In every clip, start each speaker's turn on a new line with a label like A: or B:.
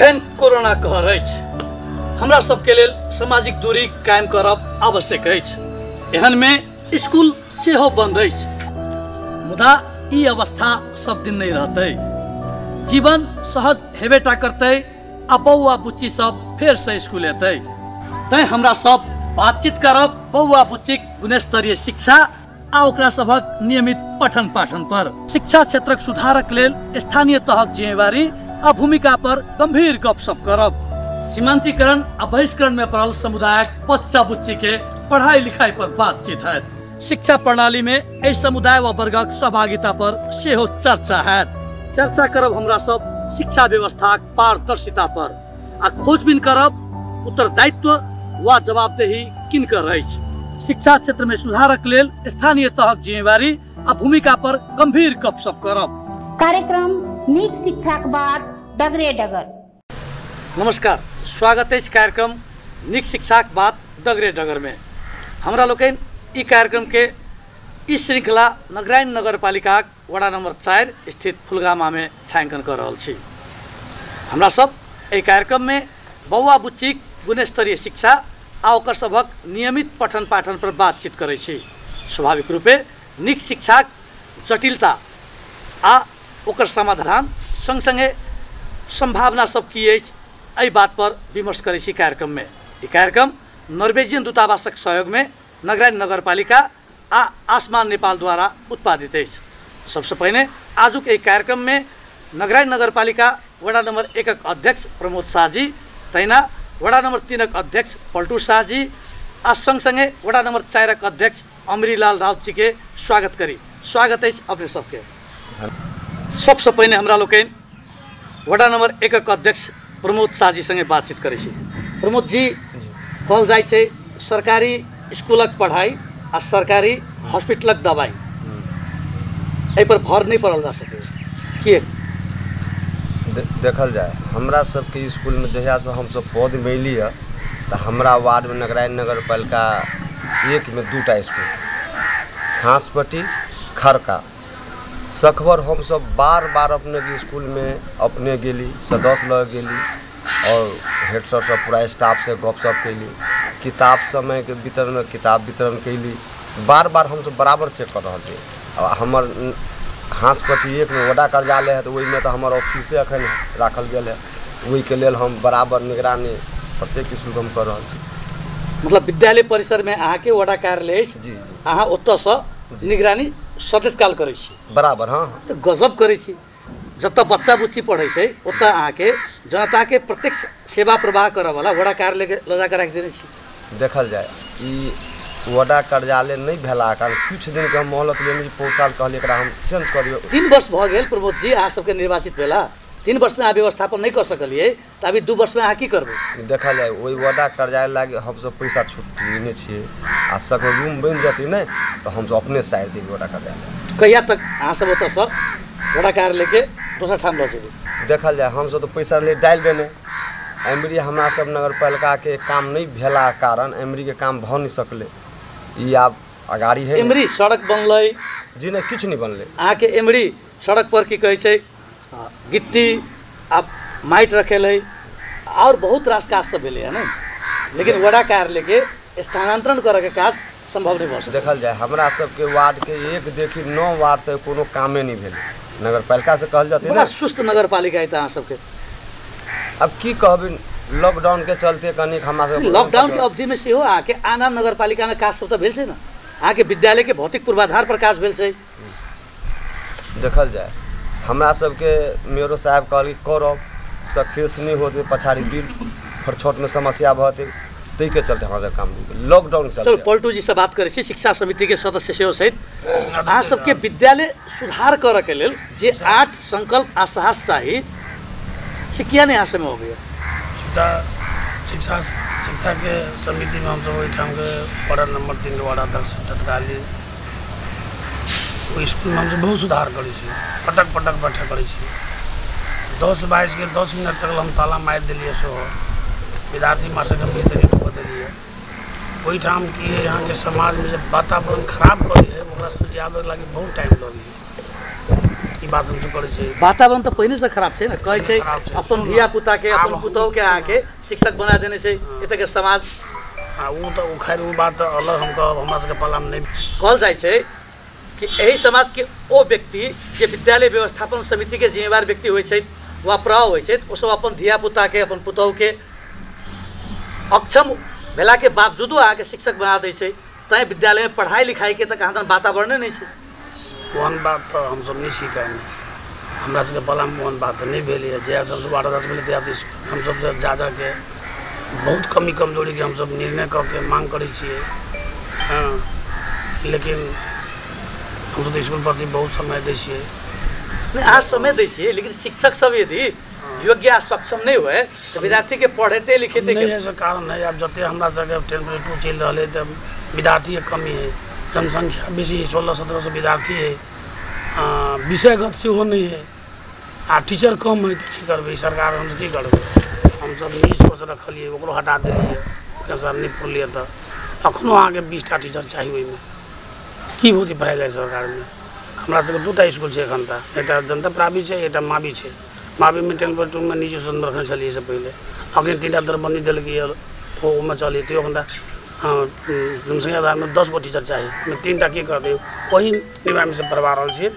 A: अखन कोरोना कहर अछि, हमरा सबके लेल सामाजिक दूरी कायम करब आवश्यक अछि। एहन में स्कूल सेहो बंद अछि, मुदा ई अवस्था सब दिन नहीं रहतै। जीवन सहज हेबेटा करतै आ बौआ बुच्ची सब फेर से स्कूल एतै। तैं हमरा सब बातचीत करब बौआ बुच्चीक गुणस्तरीय शिक्षा आ ओकरा सबक नियमित पठन पाठन पर। शिक्षा क्षेत्रक सुधारक लेल स्थानीय तहक जिम्मेवारी आ भूमिका पर गंभीर गपशप करब। सीमांतीकरण आ बहिष्करण में पड़ल समुदायक बच्चा बुच्ची के पढ़ाई लिखाई पर बातचीत है। शिक्षा प्रणाली में एहि समुदाय व वर्गक सहभागिता पर सेहो चर्चा है। चर्चा करब हमरा सब शिक्षा व्यवस्था पारदर्शिता पर आ खोजबीन करब उत्तरदायित्व वा जवाबदेही किनकर अछि। शिक्षा क्षेत्र में सुधारक लेल स्थानीय तहक जिम्मेवारी आ भूमिका पर गंभीर गपशप करब।
B: कार्यक्रम नीक शिक्षाक बात डगरे डगर।
A: नमस्कार, स्वागत है कार्यक्रम नीक शिक्षाक बात डगरे डगर में। हमरा लोकन ई कार्यक्रम के ई श्रृंखला नगरायन नगरपालिका वड़ा नंबर 4 स्थित फुलगामा में छायांकन कर रहल छी। हमरा सब एहि कार्यक्रम में बौआ बुच्चीक गुणस्तरीय शिक्षा आ ओकर सभक नियमित पठन पाठन पर बातचीत करै छी। स्वाभाविक रूपे नीक शिक्षाक जटिलता आ ओकर समाधान संग संगे संभावना सब की अछि, एहि बात पर विमर्श करै छी कार्यक्रम में। ई कार्यक्रम नॉर्वेजियन दूतावासक सहयोग में नगरायन नगरपालिका आ आसमान नेपाल द्वारा उत्पादित अछि। सबसे पहले आजुक एहि कार्यक्रम में नगरायन नगरपालिका वड़ा नंबर 1 अध्यक्ष प्रमोद शाहजी, तैना वड़ा नंबर 3 अध्यक्ष पलटू शाहजी आ संग संगे वड़ा नंबर 4 अध्यक्ष अमरीलाल राउत जी के स्वागत करी। स्वागत है अपने सबके। सबसे पहले हमरा लोकन वड़ा नंबर 1 अध्यक्ष प्रमोद शाहजी संगे बातचीत करै छी। प्रमोद जी, कहल जाइ छै सरकारी स्कूलक पढ़ाई आ सरकारी हॉस्पिटलक दवाई एहि पर भर नहीं पड़ल जा सके किए?
C: देखल जाए हमरा सबके स्कूल में जहिया से हम सब पद मिली है तो हमरा वार्ड में नगरायन नगरपालिका 1 में 2टा स्कूल, हांसपट्टी खरका सखबर हम सब बार बार अपने स्कूल में अपने गेली, सदस्य लग गेली और हेड सर सब पूरा स्टाफ से गपशप कैली, किताब समय के वितरण में किताब वितरण कैली। बार बार हम सब बराबर चेक कर रहे थे। अब हमर हांसपट्टी 1 में वड़ा कार्यालय है तो वही में तो हमारे ऑफिसे अखन राखल गया है, वही के लेल हम बराबर निगरानी प्रत्येक स्कूल हम कर रहे हैं।
A: मतलब विद्यालय परिसर में अहाँ के वड़ा कार्यालय जी अहाँ ओतऽ सँ निगरानी सतत काल करै छी
C: बराबर। हाँ
A: तो गजब करै छी। जतऽ बच्चा बुच्ची पढ़ै छै ओतऽ अहाँ के जनता के प्रत्यक्ष सेवा प्रवाह करऽ वाला वड़ा कार्यालय के लगा के राखि देने छी।
C: देखल जाए ई वड़ा कार्यालय नहीं भेला कारण कुछ दिन के हम मोहलत लेने 5 साल कहलिए एकरा हम चेंज करियो।
A: 3 वर्ष भ गेल प्रमोद जी अहाँ सबके निर्वाचित भेला, 3 वर्ष में अहाँ व्यवस्थापन नहीं कर सकलिए तो अभी 2 वर्ष में अहाँ की करबै?
C: देखल जाए वही वड़ा कार्यालय लागे हम सब पैसा छूट लेने छिए आ सक रूम बन जती नहीं तो हम सब अपने साइड देबे वड़ा कार्यालय।
A: कहिया तक अहाँ सब ओतऽ सँ वड़ा कार्यालय के दोसर ठाम ल जेबै?
C: देखल जाए हम सब तो पैसा ले डाल देने एमरी हमरा सब नगरपालिका के काम नहीं भेला कारण एमरी के काम भ नहीं सकले। ई आब अगाड़ी है
A: एमरी सड़क बनलै
C: जी नहीं किछ नहीं बनले।
A: अहाँ के एमरी सड़क पर की कहै छै गिट्टी आप माइट रखेलै और बहुत रास काज सब भेलै है ना, लेकिन वड़ा कार्यालय के स्थानांतरण करे के काज संभव नहीं भ सकल।
C: देखल जाए हमरा सबके वार्ड के एक देखी 9 वार्ड तक कोनो कामे नहीं भेल। नगरपालिका से कहल जाते
A: बड़ा सुस्त नगरपालिका है अहाँ सबके।
C: अब की कहबे लॉकडाउन के चलते कनिक हमरा
A: लॉकडाउन के अवधि में सेहो अहाँ के आना नगरपालिका में काज सब तो भेल छै ना, अहाँ के विद्यालय के भौतिक पूर्वाधार पर काज भेल छै।
C: देखल जाए हमरा सबके मेयरो साहब कहली करब सक्सेस नहीं होते पछाड़ी बिल फर छोट में समस्या भते तै के चलते हमारा काम लॉकडाउन के चलते।
A: चलो पलटू जी से बात करे छी, शिक्षा समिति के सदस्य सेहो सहित अहाँ सबके विद्यालय सुधार करे के लेल जे 8 संकल्प आ साहस चाहिए से किया नहीं आशा में हो गया?
D: शिक्षा के समिति में हम सब ओहिठाम के वार्ड नंबर 3 के वार्ड अध्यक्ष तत्काली वो स्कूल में हम सब बहुत सुधार करै छी, पटक पटक बैठक करै छी। 10-22 के 10 मिनट तक हम ताला मारि दिलिए सो विद्यार्थी मास्टर के भीतर बदलिए। ओहिठाम की है यहाँ के समाज में जब वातावरण खराब करी है ओकरा सुलझावे लगी बहुत टाइम लगी। बात हमसे करै छै।
A: वातावरण तो पहले से खराब है ना, कहे छै
D: खराब छै।
A: अपन धिया पुता के अपन पुतौ के आके शिक्षक बना देने छै, एत के समाज
D: उ तो खैर उ बात अलग हमको हमरा सबके पाला में नहीं
A: कहल जाइ छै कि एही समाज के ओ व्यक्ति जे विद्यालय व्यवस्थापन समिति के जिम्मेवार व्यक्ति होइ छै वा प्रभाव होइ छै, ओ सब अपन धिया पुता के अपन पुतौ के अक्षम भेला के बावजूदो आके शिक्षक बना दै छै, तैं विद्यालय में पढ़ाई लिखाई के तक कहाँ वातावरण नहीं छै।
D: ओहन बात तो हम सब नहीं सीखा हमरा सबके पाला में ओहन बात नहीं भेल है। जहिया सब 12-10 विद्यार्थी हम सब जा के बहुत कमी कमजोरी के हम सब निर्णय करके मांग करै छियै। हाँ, लेकिन हम सब स्कूल प्रति बहुत समय दै छियै।
A: नहीं, आज समय दै छियै, लेकिन शिक्षक सब यदि योग्य आ सक्षम नहीं हुए तो विद्यार्थी के पढ़ेते लिखेते
D: नहीं ऐसा कारण है। अब जते हमरा सबके 10+2 चल रहा है तो विद्यार्थी के कमी है, जनसंख्या बेसी 1600-1700 विद्यार्थी है, विषयगत से वो नहीं है, आ टीचर कम है तो करबे सरकार हम की करबे। हम सब 20 रखलिए ओकरो हटा देलिए, सर नहीं पुरलिए तो अखनो आगे 20टा टीचर चाहिए ओहिमे की होती पढ़ाई जाए सरकार में। हमरा सबके 2टा स्कूल छै एखन तक, एकटा जनता प्राइवेट छै, एकटा मावी छै। मावी में 10+2 में निजी सुन रखने चलिए से पहले, अखन 3टा दरबंदी देलकै ओमे चलिए तो एखन जनसंख्या आधार में 10 गो टीचर चाहिए, 3टा की करते वही निवामी से भरवा रहा छी।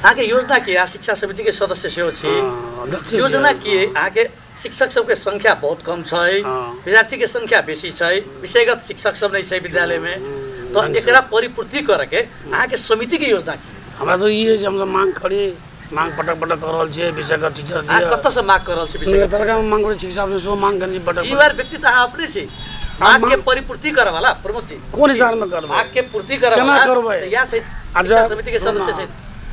A: आगे योजना की शिक्षा समिति के सदस्य सेहो छी, योजना की आगे शिक्षक सबके संख्या बहुत कम छै, विद्यार्थी के संख्या बेसी छै, विषयगत शिक्षक सब नहीं छै विद्यालय में, तो एकरा परिपूर्ति करके आगे समिति के योजना की
D: हमरा तो ये हम सब मांग करी, मांग पटक कर रहल छै विषयगत टीचर दिए।
A: कत से मांग कर रहल छै विषयगत
D: सरकार मांग करै शिक्षा से सो मांग करनी पटक
A: जीवार व्यक्ति त अहाँ अपने छी, मांग के परिपूर्ति करे वाला प्रमुख जी
D: कोन हिसाब में करबै,
A: मांग के पूर्ति करे वाला
D: करबै
A: या छै शिक्षा समिति के सदस्य छै।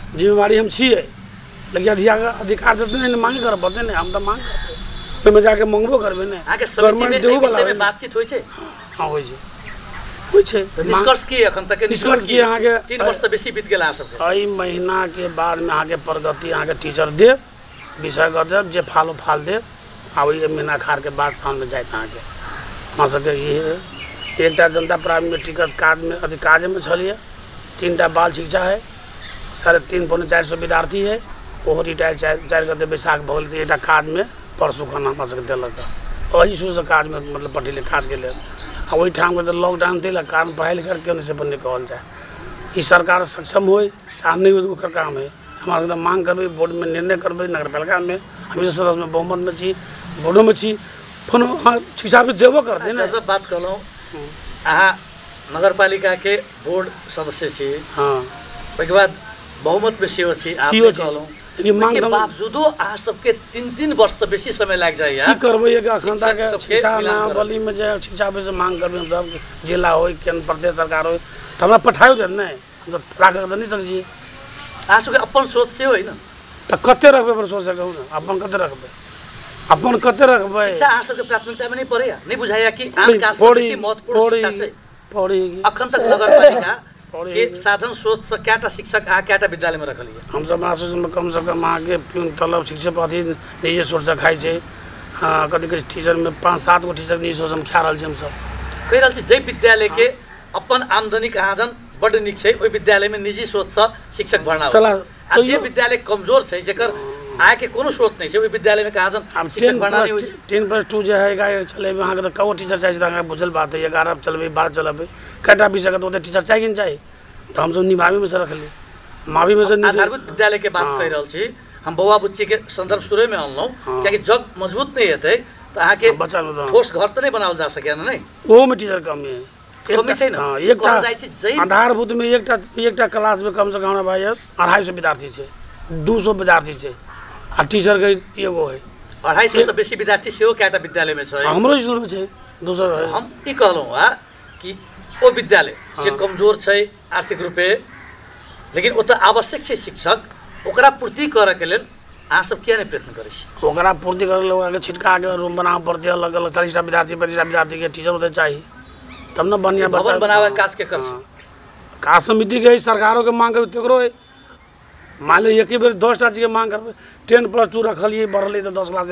D: जिम्मेवारी हम छियै, लेकिन अधिकार देते नहीं मांग कर पड़ते नहीं, हम तो मांग करते में जाके मांगबो करबे नहीं।
A: आगे समिति में एहि विषय में बातचीत होइ छै।
D: हां होइ छै
A: निष्कर्ष की एखन तक के
D: निष्कर्ष की अहाँ के
A: 3 वर्ष से बेसी बीत गेला सब
D: एहि महीना के बाद में अहाँ के प्रगति अहाँ के टीचर दे विषय कर दे जे फाल दे, आ ओहि महीना खार के बाद साल में जाइत अहाँ के हमरा सबके ये एकटा जनता प्राइवेट में टिकट कार्ड में अधिकार में छलिए, 3टा बाल शिक्षा है, 3.5-400 विद्यार्थी है, वो रिटायर 4 गते बैसाख भगल एक कार्ड में परसों खाना हमरा सबके देलक, वही से कार्ड में मतलब पढ़े खास के लिए वही ठाम के लॉकडाउन दिलक कारण पढ़ाई लिखाई क्यों से बंद कहल जाए। ई सरकार सक्षम हो चाहे नहीं हो ओकर काम है, हमारा एकदम मांग करबे, बोर्ड में निर्णय करबे, नगर पालिका में हमेशा सदस्य में बहुमत में छी, बोर्डो में छी, फोन शिक्षा भी देबो करते ना।
A: सब बात कहलौं अहाँ नगर पालिका के बोर्ड सदस्य छी, हां ओके बाद बहुमत में सेहो छी, आप कहलौं ये मांग के बावजूदो आ सबके 3-3 वर्ष से बेसी समय लाग जाय या की
D: करबै एक अखन तक शिक्षा ना गली में जे शिक्षा पे से मांग करबै हम सब जिला होय केंद्र प्रदेश सरकार होय त हमरा पठायो दे नै हम तो राख के नहीं सकी
A: आ सबके अपन सोच से होय ना
D: त कते रखबे पर सोच सकौ ना अपन कते रखबे
A: शिक्षा आ सबके प्राथमिकता में नहीं पड़े या नहीं बुझाया कि आन का से बेसी महत्वपूर्ण शिक्षा छै
D: पड़ी
A: अखन तक नगर पालिका के साधन स्रोत से क्याटा शिक्षक आ क्याटा विद्यालय में रखल है।
D: हम सब मासो में कम से कम आगे प्यून तलब शिक्षक अथी निजी सोर्स से खाई छै, कभी टीचर में 5-7 गो टीचर निजी सोर्स में खा रहल छै। हम सब
A: कह रहल छी जे विद्यालय के अपन आमदनी के साधन बड निक छै ओहि विद्यालय में निजी स्रोत से शिक्षक भरना चला, आ जे विद्यालय कमजोर छै जेकर आय के कोनो स्रोत नहीं छै ओहि विद्यालय में साधन शिक्षक भरना नहीं होय छै।
D: 10+2 जे है गाय चलेबे अहाँ के कौ टीचर चाहिए अहाँ बुझल बात है, 11 चलबे 12 चलबे कटा विषय के तो टीचर चाहिए नहीं चाहिए, तो हम सब निभावी में से रख ली मावी में से
A: आधारभूत विद्यालय के बात कह रहल छी हम बौआ बुच्ची के संदर्भ शुरू में अनलौं कियाकि जग मजबूत नहीं हेतै त अहाँ के ठोस घर त नहीं बनावल जा सके नहीं
D: वो में टीचर कमी है,
A: कमी छै ना
D: एकटा आधारभूत में एकटा क्लास में कम से कम भाई 250 विद्यार्थी छै, 200 विद्यार्थी छै आ टीचर के एगो है
A: 250 से बेसी विद्यार्थी सेहो क्याटा विद्यालय में छै,
D: हमरो स्कूल में छै 200।
A: हम ई कहलौं आ कि ओ विद्यालय जे कमजोर छै आर्थिक रूपे लेकिन ओ त आवश्यक छै शिक्षक ओकरा पूर्ति करे के लेल अहाँ सब किया नहीं प्रयत्न करै छी?
D: ओकरा पूर्ति करे लोग के छिटका के रूम बनावे पड़ते, अलग अलग 40टा विद्यार्थी 50टा विद्यार्थी के टीचर होते चाहिए तब ना बढ़िया
A: भवन बनावे काज के कर छी।
D: का समिति के सरकारों के मांग के तकरो मान लो एक ही बेर 10टा चीज के मांग करबै 10+2 रखलिए बढ़ले तो 10 क्लास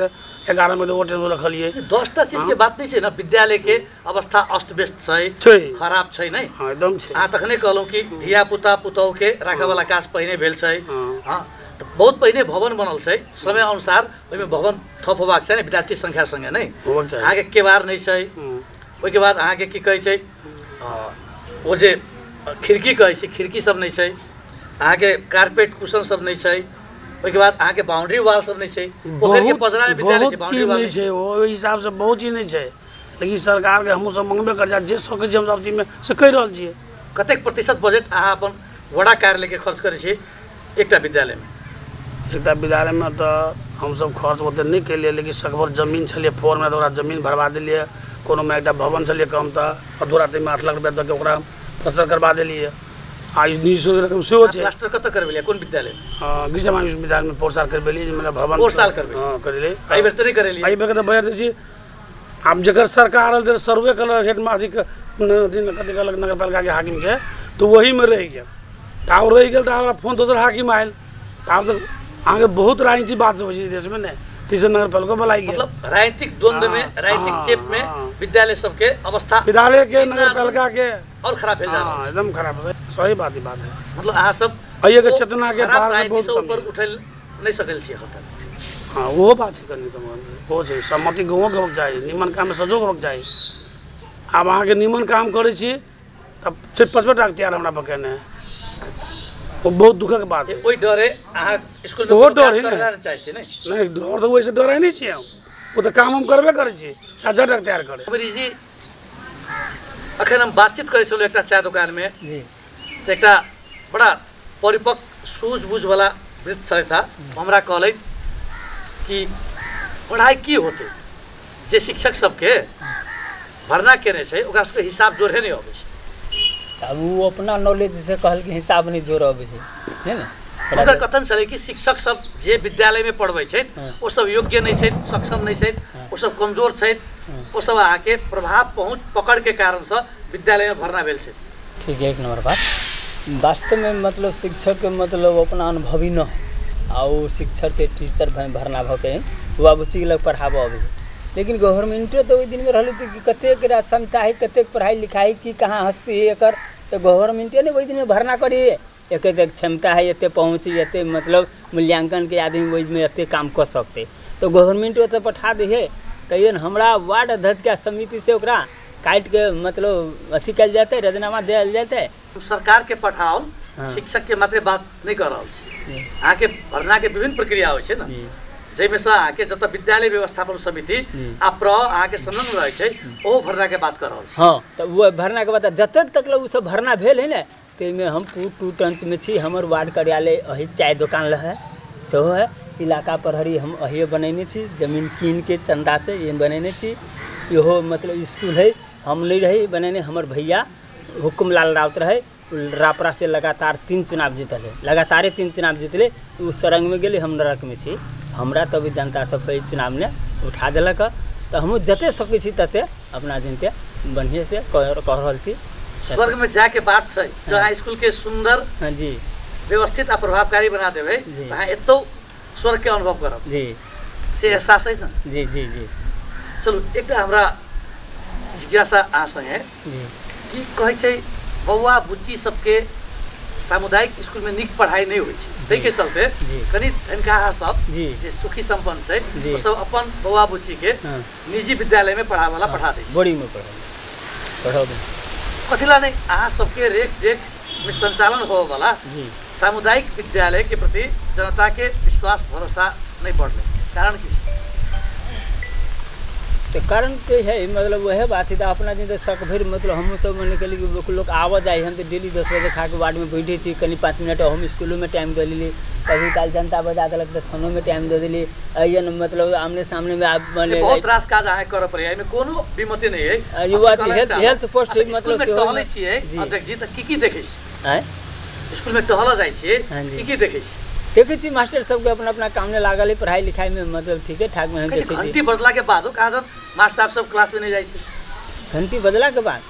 D: 11 में तो 10 रखलिए
A: 10टा चीज के बात नहीं है ना, विद्यालय के अवस्था अस्त व्यस्त
D: छै
A: खराब छै नहीं।
D: हाँ एकदम छै।
A: अहाँ तखने कहलहुँ कि धिया पुता पुतहु के राखे वाला काज पहिने भेल छै।
D: हाँ।
A: हाँ तो बहुत पहिने भवन बनल छै, समय अनुसार ओहिमे भवन थप होबाक छै, विद्यार्थी संख्या संगे नहीं। अहाँके केवाड़ नहीं छै, ओहिके बाद अहाँके की कहै छै ओ जे खिड़की कहै छै खिड़की सब नहीं छै, अहाँके कारपेट कुशन सब नहीं छै, ओहिके बाद अहाँके बाउंड्री वाल सब नहीं छै, पोखरि के पजरा में विद्यालय छै बाउंड्री वाल
D: नहीं छै, ओहि हिसाब से बहुत चीज नहीं छै। लेकिन सरकार के हमहूँ सब मंगबे कर जा जे सकै छी हम सब चीज में से कहि रहल छियै।
A: कतेक प्रतिशत बजट अहाँ अपन वडा कार्यालय के खर्च करै छियै एकटा विद्यालय में?
D: एकटा विद्यालय में तो हम सब खर्च ओते नहीं केलिए, लेकिन सकभर जमीन छलिए फोर में तो ओकरा जमीन भरवा देलिए, कोनो में एकटा भवन छलिए कम तो अधूरा में 8 लाख रुपया दऽ के ओकरा प्लास्टर करवा देलिए। आ निशो रकम सेहो छै।
A: प्लास्टर कतऽ करबेलिए कोन विद्यालय में?
D: गिरिजामान विद्यालय में 4 साल करबेलिए, मतलब भवन
A: 4 साल करबेलिए।
D: हां करले
A: एहि बेर तऽ नहीं करेलिए।
D: एहि बेर तऽ बजट दै छी आब जकर सरकार आल दे सर्वे कलर हेड माथी के दिन कथि कहलक नगरपालिका के हाकिम के तो वही में रह गया। ताव रह गेल तऽ हमरा फोन दोसर हाकिम आयल ताव तक आगे बहुत राजनीतिक बात हो छै देश में ने, तीसरे नगरपालिका बुलाई गया।
A: मतलब राजनीतिक द्वंद्व में राजनीतिक चेप में विद्यालय सबके अवस्था
D: विद्यालय के नगरपालिका के
A: और खराब भेल जा रहल छै।
D: एकदम खराब है, सही बात है।
A: मतलब अहाँ सब
D: अइए के चेतना के
A: खराब
D: बाहर
A: राजनीति
D: बहुत
A: से
D: कम
A: ऊपर
D: है।
A: उठल नहीं सकल छी एखन तक।
D: हाँ वो बात है कनी तो हो छै सम्मति गाँव के होक चाही, निमन काम में सजो होक चाही। आब अहाँ के निमन काम करे छी तब 55 लाख तैयार हमरा बकेने वो बहुत दुखक बात है।
A: ओइ डरे अहाँ स्कूल में
D: बहुत
A: कोनो
D: डर
A: काज
D: है
A: करय
D: ना।
A: नहि चाहै छी नहीं?
D: नहीं डर तो वैसे डर नहीं छी हम, वो तो काम हम करबे करे छी 60 लाख तैयार करे।
A: अमरी जी अखन हम बातचीत करै छलहुँ एकटा चाय दुकान में
E: जी
A: तो एकटा बड़ा परिपक्व सूझबूझ वाला वृद्ध छलथि, हमरा कहलथि कि पढ़ाई की होते जे शिक्षक सबके भरना केने छै ओकरा सबके हिसाब जोड़े नहीं अबै छै।
E: अब वो अपना नॉलेज से कहल के हिसाब नहीं जोड़ अबै है ना।
A: हुनकर कथन छलै कि शिक्षक सब जे विद्यालय में पढ़बै छथि ओ सब योग्य नहीं छथि, सक्षम नहीं छथि, ओ सब कमजोर छथि, ओ सब अहाँके प्रभाव पहुँच पकड़ के कारण से विद्यालय में भरना भेल छै।
E: ठीक है, 1 नंबर बात। वास्तव में मतलब शिक्षक के मतलब अपना अनुभवी न और शिक्षक के टीचर भरना भके वो बच्ची लग पढ़ाबो अबै, लेकिन गवर्नमेंटे तो ओहि दिन में रहल कि कतेक क्षमता है कतेक पढ़ाई लिखाई की कहाँ हस्ती है एकर, तो गवर्नमेंटे ने ओहि दिन में भरना करिए एक क्षमता है एते पहुँच एते मतलब मूल्यांकन के आदमी वही में एते काम कर सकते तो गवर्नमेंट ओतऽ पठा दिए। कहिए हमरा वार्ड अध्यक्ष के समिति से ओकरा काट के मतलब अथी कल जाते राजीनामा दिया जाते।
A: सरकार के पठाओल शिक्षक के मात्र बात नहीं कर रहल छी, अहाँके भरना के विभिन्न प्रक्रिया होइ छै ना, जैमे से अहाँके जतऽ विद्यालय व्यवस्थापन समिति आ प्र अहाँके संलग्न रहै छै ओ भरना के बात कर रहल छी।
E: हाँ तो वो भरना के बाद जतक तक उ सब भरना भेल है ना ताहिमे हम 2 टंच में छी। हमर वार्ड कार्यालय अही चाय दुकान है सेहो है, इलाका प्रहरी हम अहिए बनेने छी, जमीन कीन के चंदा से ये बनेने छी। इहो मतलब स्कूल है हम नहीं रही बनेने, हमर भैया हुकुमलाल राउत रहे रापरा से लगातार 3 चुनाव जीतल है, लगातारे 3 चुनाव जीतले उ सरंग में गेले हम नरक में छी। हमरा तभी जनता सब चुनाव ने उठा दिलक तो हम जते सकै छी तते अपना जिनते बढ़िया से कह रहल छी।
A: स्वर्ग में जाके बात छै जो अहाँ स्कूल के सुंदर
E: हाँ जी
A: व्यवस्थित आ प्रभावकारी बना देबै अहाँ एतो स्वर्ग के अनुभव करब
E: जी
A: से एहसास है ना।
E: जी जी जी
A: चलू एकटा हमरा जिज्ञासा आ संगे
E: जी
A: कि कहै छै बौआ बुच्ची सबके सामुदायिक स्कूल में नीक पढ़ाई नहीं होइ छै, ताहि के चलते कनी धनकाहा सब
E: जी
A: जे सुखी संपन्न छै
E: जी।
A: ओ सब अपन बौआ बुच्ची के
E: हाँ।
A: निजी विद्यालय में पढ़ावे वाला पठा दै छै।
E: बड़ी में पढ़ाओ
A: कथिला नहीं अहाँ सबके रेख देख में संचालन हो वाला
E: जी
A: सामुदायिक विद्यालय के प्रति जनता के विश्वास भरोसा नहीं बढ़ले, कारण की छै?
E: तो कारण के है मतलब वह बात है अपना जिन शक भर मतलब हम सब मान के लोग आवा जाए हम तो डेली 10 बजे खा के वार्ड में बैठे छी, कनी 5 मिनट हम स्कूलों में टाइम दे ली, कभी काल जनता बजा दिलक तो थानों में टाइम दे दिली। अयन मतलब आमने सामने में आप माने
A: बहुत रास काज अहाँ कर पड़े एमे कोनो विमति नहीं है।
E: युवा हेल्थ पोस्ट
A: स्कूल में टहलै छियै अध्यक्ष जी त की देखै छी?
E: हैं
A: स्कूल में टहल जाइ छियै
E: हाँ जी।
A: की देखै छी?
E: देखे छी मास्टर सबके अपना अपना काम में लागल है, पढ़ाई लिखाई में मतलब ठीक है ठाक में हम देखे छी।
A: घंटी बजला के बाद कहाँ जन मास्टर साहब सब क्लास में नहीं जाइ छै?
E: घंटी बदला के बाद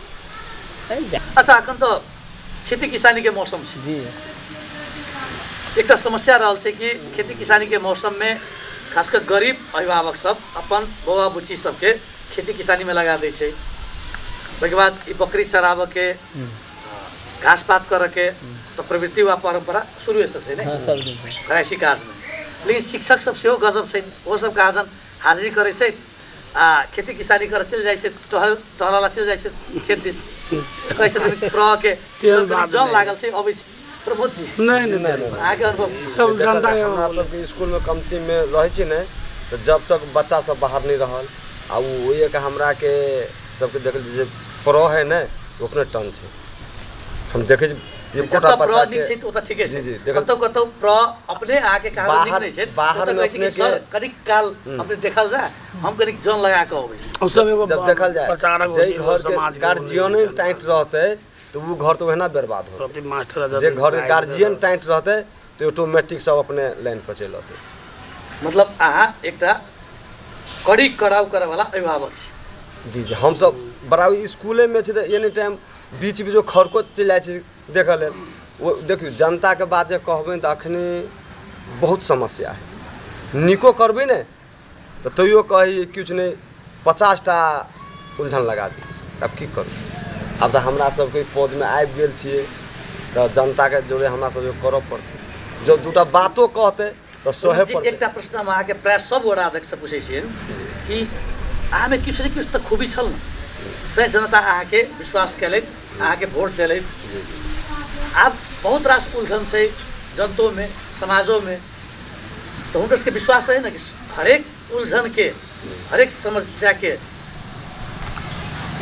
A: अच्छा अखन तो खेती किसानी के मौसम छै,
E: जी
A: एक तो समस्या रहल छै कि खेती किसानी के मौसम में खासकर गरीब अभिभावक सब अपन बौआ बुच्ची सबके खेती किसानी में लगा दै छै। ओहिके बाद ई बकरी चराबऽ के घास पात करऽ के तो प्रवृत्ति वा परंपरा शुरू से छै ने घरायसी काज में। लेकिन शिक्षक सब सेहो गजब छै, वो सब कहा जन हाजिरी करे छै आ खेती किसानी कर चल जाए छै, टहला चल जाए छै खेत दिस कैसे प्र के जल लागल छै अबै छै। प्रमोद जी
D: नहीं
A: आगे अनुभव
D: सब जनता के
C: हमरा सबके स्कूल में कमती में रहे छी ने तो जब तक बच्चा सब बाहर नहीं रहल आ वो एक हमरा के सबके देख जे प्रो है ने ओकने टन छै। हम देखे ये
A: जब
C: छोटा
A: तक प्र
C: बच्चा
A: निक छै
C: के
A: तो ठीके छै,
C: जी, देखल-
A: कतौ प्र अपने आके कहा निक नहीं छै
C: बाहर में
A: कहै छै कि
C: अपने
A: सर
C: के-
A: कनिक काल अपने देखल जा हम कनिक जन लगा के अबै छी।
D: और सब एगो
C: जब देखल जाए
D: प्रचारक
C: जे
D: होई छै,
C: घर
D: समाज
C: के
D: के
C: गार्जियन टाइट रहते तो वो घर तो वहना बर्बाद हो।
D: प्रति मास्टर
C: जे घर के गार्जियन टाइट रहते तो ऑटोमेटिक सब अपने लाइन पर चल आते।
A: मतलब अहाँ एकटा कड़ी कड़ाव करे वाला अभिभावक छी।
C: जी जी हम सब बराबर स्कूले में छै एनी टाइम बीच बीच खरको चल जाए छै देखल लेल। वो देखियो जनता के बात जे कहबै तो अखनी बहुत समस्या है। निको करबै ने तो तैयो कही कुछ नहीं 50टा उलझन लगा दी। अब की करू, अब तो हमरा सबके पद में आबि गेल छियै तो जनता के जोड़े हमरा सब करऽ पड़तै। जब दूटा बातो कहते तो सहे
A: जी,
C: पड़तै।
A: एकटा प्रश्न हम अहाँके प्राय सब गोटा अध्यक्ष से पूछै छियनि कि अहाँमे किछु ने किछु तऽ खूबी छल ने, तैं जनता अहाँके विश्वास केलथि, अहाँके वोट देलथि। आब बहुत रास उलझन छै जनतो में समाजों में, तो हुनकर सबके विश्वास रहे ना कि हरेक उलझन के हरेक समस्या के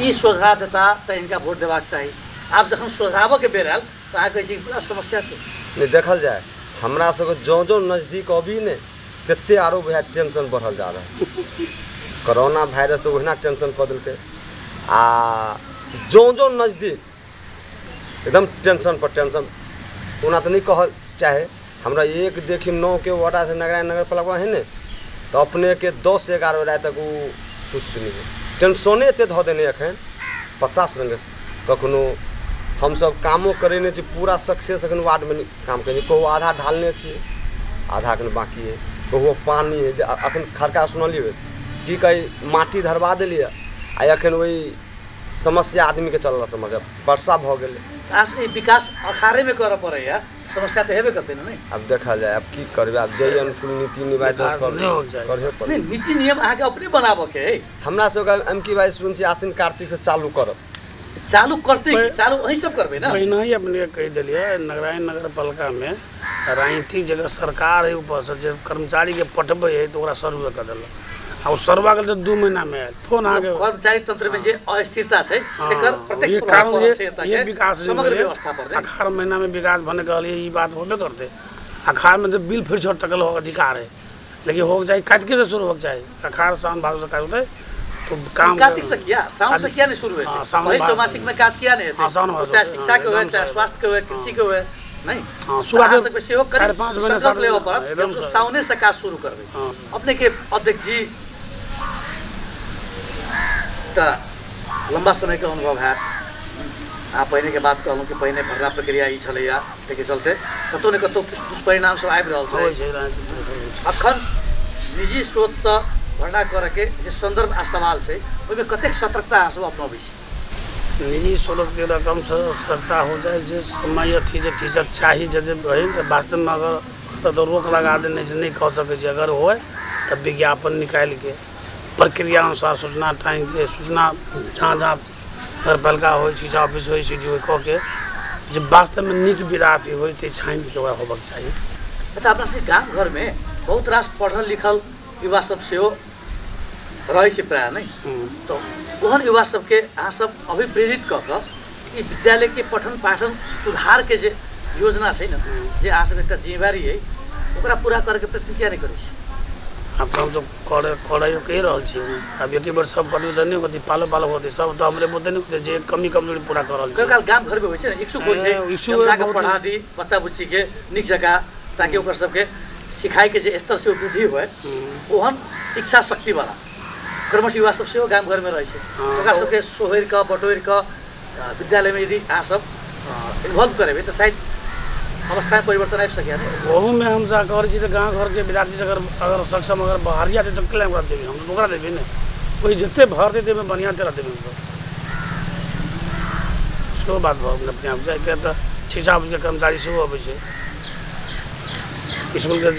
A: ई सुलझा देता तो इनका वोट देबाक चाही। आब जखन सुलझाबऽ के बेर आयल तो अहाँ कहै छी बड़ा समस्या छै।
C: नहीं देखल जाए हमरा सबके जो नजदीक अभी ने तते आरो वह टेंशन बढ़ल जा रहा है। कोरोना वायरस तो वहना टेंशन कऽ देलकै आ जो नजदीक एकदम टेंशन पर टेंशन। ओना तो नहीं कहल चाहे हमरा एक देखी 9 के वार्ड से नगरायन नगर पालिका है ने तो अपने के 10-11 रात तक वो सुत नहीं है। टेंशने एते धऽ देने एखन 50 रंग कखनो हम सब कामो करेने छी पूरा सक्सेस अखन वार्ड में काम करेने कहू आधा ढालने छी आधा अखन बाकी है। कहू पानी है अखन खरका सुनलिए की कही माटी धरवा देलिए आ अखन वही समस्या आदमी के चल रहा समस्या वर्षा भऽ गेलै।
A: विकास अखाड़े में करऽ पड़ैया समस्या तो हेबे करते ना। नहीं
C: अब देखा जाए अब की करबे अब जय अनुकूल नीति निभाए तो
D: नहीं हो जाए।
C: करहे पड़े।
A: नहीं नीति नियम अहाँके अपने बनाबऽ के है,
C: हमरा सबके एमकी भाई सुन छी आसिन कार्तिक से चालू करब।
A: चालू करते चालू वही सब करबे ना।
D: पहिना ही अपने कह दिलिए नगरायन नगर पालिका में राजनीतिक जगह सरकार है ऊपर से जे कर्मचारी के पठबे है तो ओकरा सर्वे कर देलक आ ओ सर्वा के 2 महीना में आयल फोन आगे
A: कर्मचारी तंत्र में जे अस्थिरता छै एकर प्रत्यक्ष
D: ये
A: प्रभाव
D: कारण
A: पड़ै छै
D: ये
A: एतऽ
D: विकास
A: के समग्र व्यवस्था पर नहीं।
D: अखाड़ महीना में विकास भने कहलिए ई बात होबे करते। अखाड़ में तो बिल फिर छोड़ टकल हो अधिकार है लेकिन हो जाए कार्तिक से शुरू हो जाए अखाड़ सावन भादो से काज होते तो काम
A: कार्तिक से किया सावन से किया नहीं शुरू हुए
D: हाँ, सावन
A: पहले
D: भादो।
A: चौमासिक में काज किया नहीं
D: हाँ, सावन
A: थे
D: भादो।
A: चाहे शिक्षा के हुए
D: एकदम
A: चाहे
D: सही।
A: स्वास्थ्य के हुए कृषि के हुए नहीं।
D: हाँ, शुरुआत
A: अहाँ सबके सेहो करी
D: 4-5 महीना
A: संकल्प लेबऽ
D: हाँ,
A: पड़त
D: एकदम
A: कि
D: सही।
A: सावने से काज शुरू करबै।
D: हाँ।
A: अपने के अध्यक्ष जी तो लंबा समय के अनुभव है। आ पहिने के बात कहलहुँ कि पहिने भरना प्रक्रिया ई छलैया ताहिके चलते कतहु ने कतहु किछु दुष्परिणाम सब आबि रहल
D: होइ
A: छै।
D: छै राजनीतिक।
A: अखन निजी स्रोत से भरना करे के जे संदर्भ आ सवाल छै ओहिमे कतेक सतर्कता अहाँ सब अपनाबै छी।
D: निजी स्रोत के रकम से सस्ता हो जाए जे समय अथी जे टीचर चाही यदि रही तो वास्तव में अगर तो रोक लगा देने से नहीं कह सके छी। अगर होए तो विज्ञापन निकाल के प्रक्रिया अनुसार सूचना टाइम के सूचना जहाँ जहाँ नगरपालिका हो शिक्षा ऑफिस हो सी डी हो कह के जब वास्तव में नीक विरापी हो छाइन के होबक चाहिए।
A: अच्छा अपना सबके गाम घर में बहुत रास पढ़ल लिखल युवा सब सेहो रहै छै प्रायः नहीं। तो ओहन युवा सबके अहाँ सब अभिप्रेरित कऽ कऽ ई विद्यालय के पठन पाठन सुधार के जे योजना छै न जे अहाँ सब एकटा जिम्मेवारी है ओकरा पूरा करके प्रयत्न किया नहीं करै छी।
D: अपना तो करे कह रहा छी। अब एक बार सब कर नहीं होती पालो पालो होती सब तो हमरे बोलते नहीं होते जे कमी कमजोरी पूरा कर
A: कई काल गाम घर में होइ छै न इच्छुक होइ छै
D: इच्छुक
A: हम जाके
D: बहुत
A: पढ़ा दी बच्चा बुच्ची के नीक जगह ताकि ओकर सबके सिखाई के जे स्तर से वृद्धि होए ओहन इच्छा शक्ति वाला कर्मठ युवा सब सेहो गाम घर में रहै छै। ओकरा सबके सोहरि कऽ बटोरि कऽ विद्यालय में यदि अहाँ सब इन्वॉल्व करेबै तो शायद अवस्था में परिवर्तन आबि सकिया नहीं
D: वहू में हम कहै छी गाँव घर के विद्यार्थी अगर सक्षम अगर बाहरी आते तो क्लेम कर देवी हम ओकरा देवी ने कोई जितने भर देते में बढ़िया तरह देवी सो बात भऽ अपने आप जाके तो शिक्षा के कर्मचारी सेहो अबै छै स्कूल के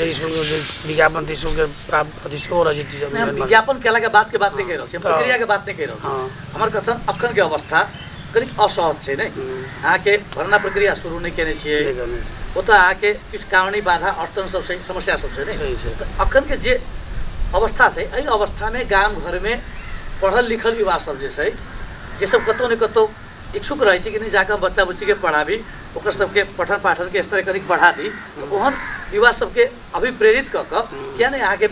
D: विज्ञापन स्कूल के प्राप्त अथी सेहो रहै छै
A: हम विज्ञापन केला के बात नहीं कह रहल छी प्रक्रिया के बात नहीं कह रहल छी हमर कथन अखन के अवस्था कनिक असहज छै नहीं अहाँ के भर्ना प्रक्रिया शुरू नहीं केने छियै ओतऽ अहाँ के किछु कानूनी बाधा अड़चन सब छै समस्या सब छै नहीं अखन के जे अवस्था छै एहि अवस्था में गाम घर में पढ़ल लिखल युवा सब जे सब कतौ न कतौ इच्छुक रहे कि नहीं जाकर बच्चा बुच्ची के पढ़ाबी ओकर सबके पठन पाठन के स्तर कनिक बढ़ा दी तो ओहन युवा सबके अभिप्रेरित कऽ क्या नहीं अहाँ के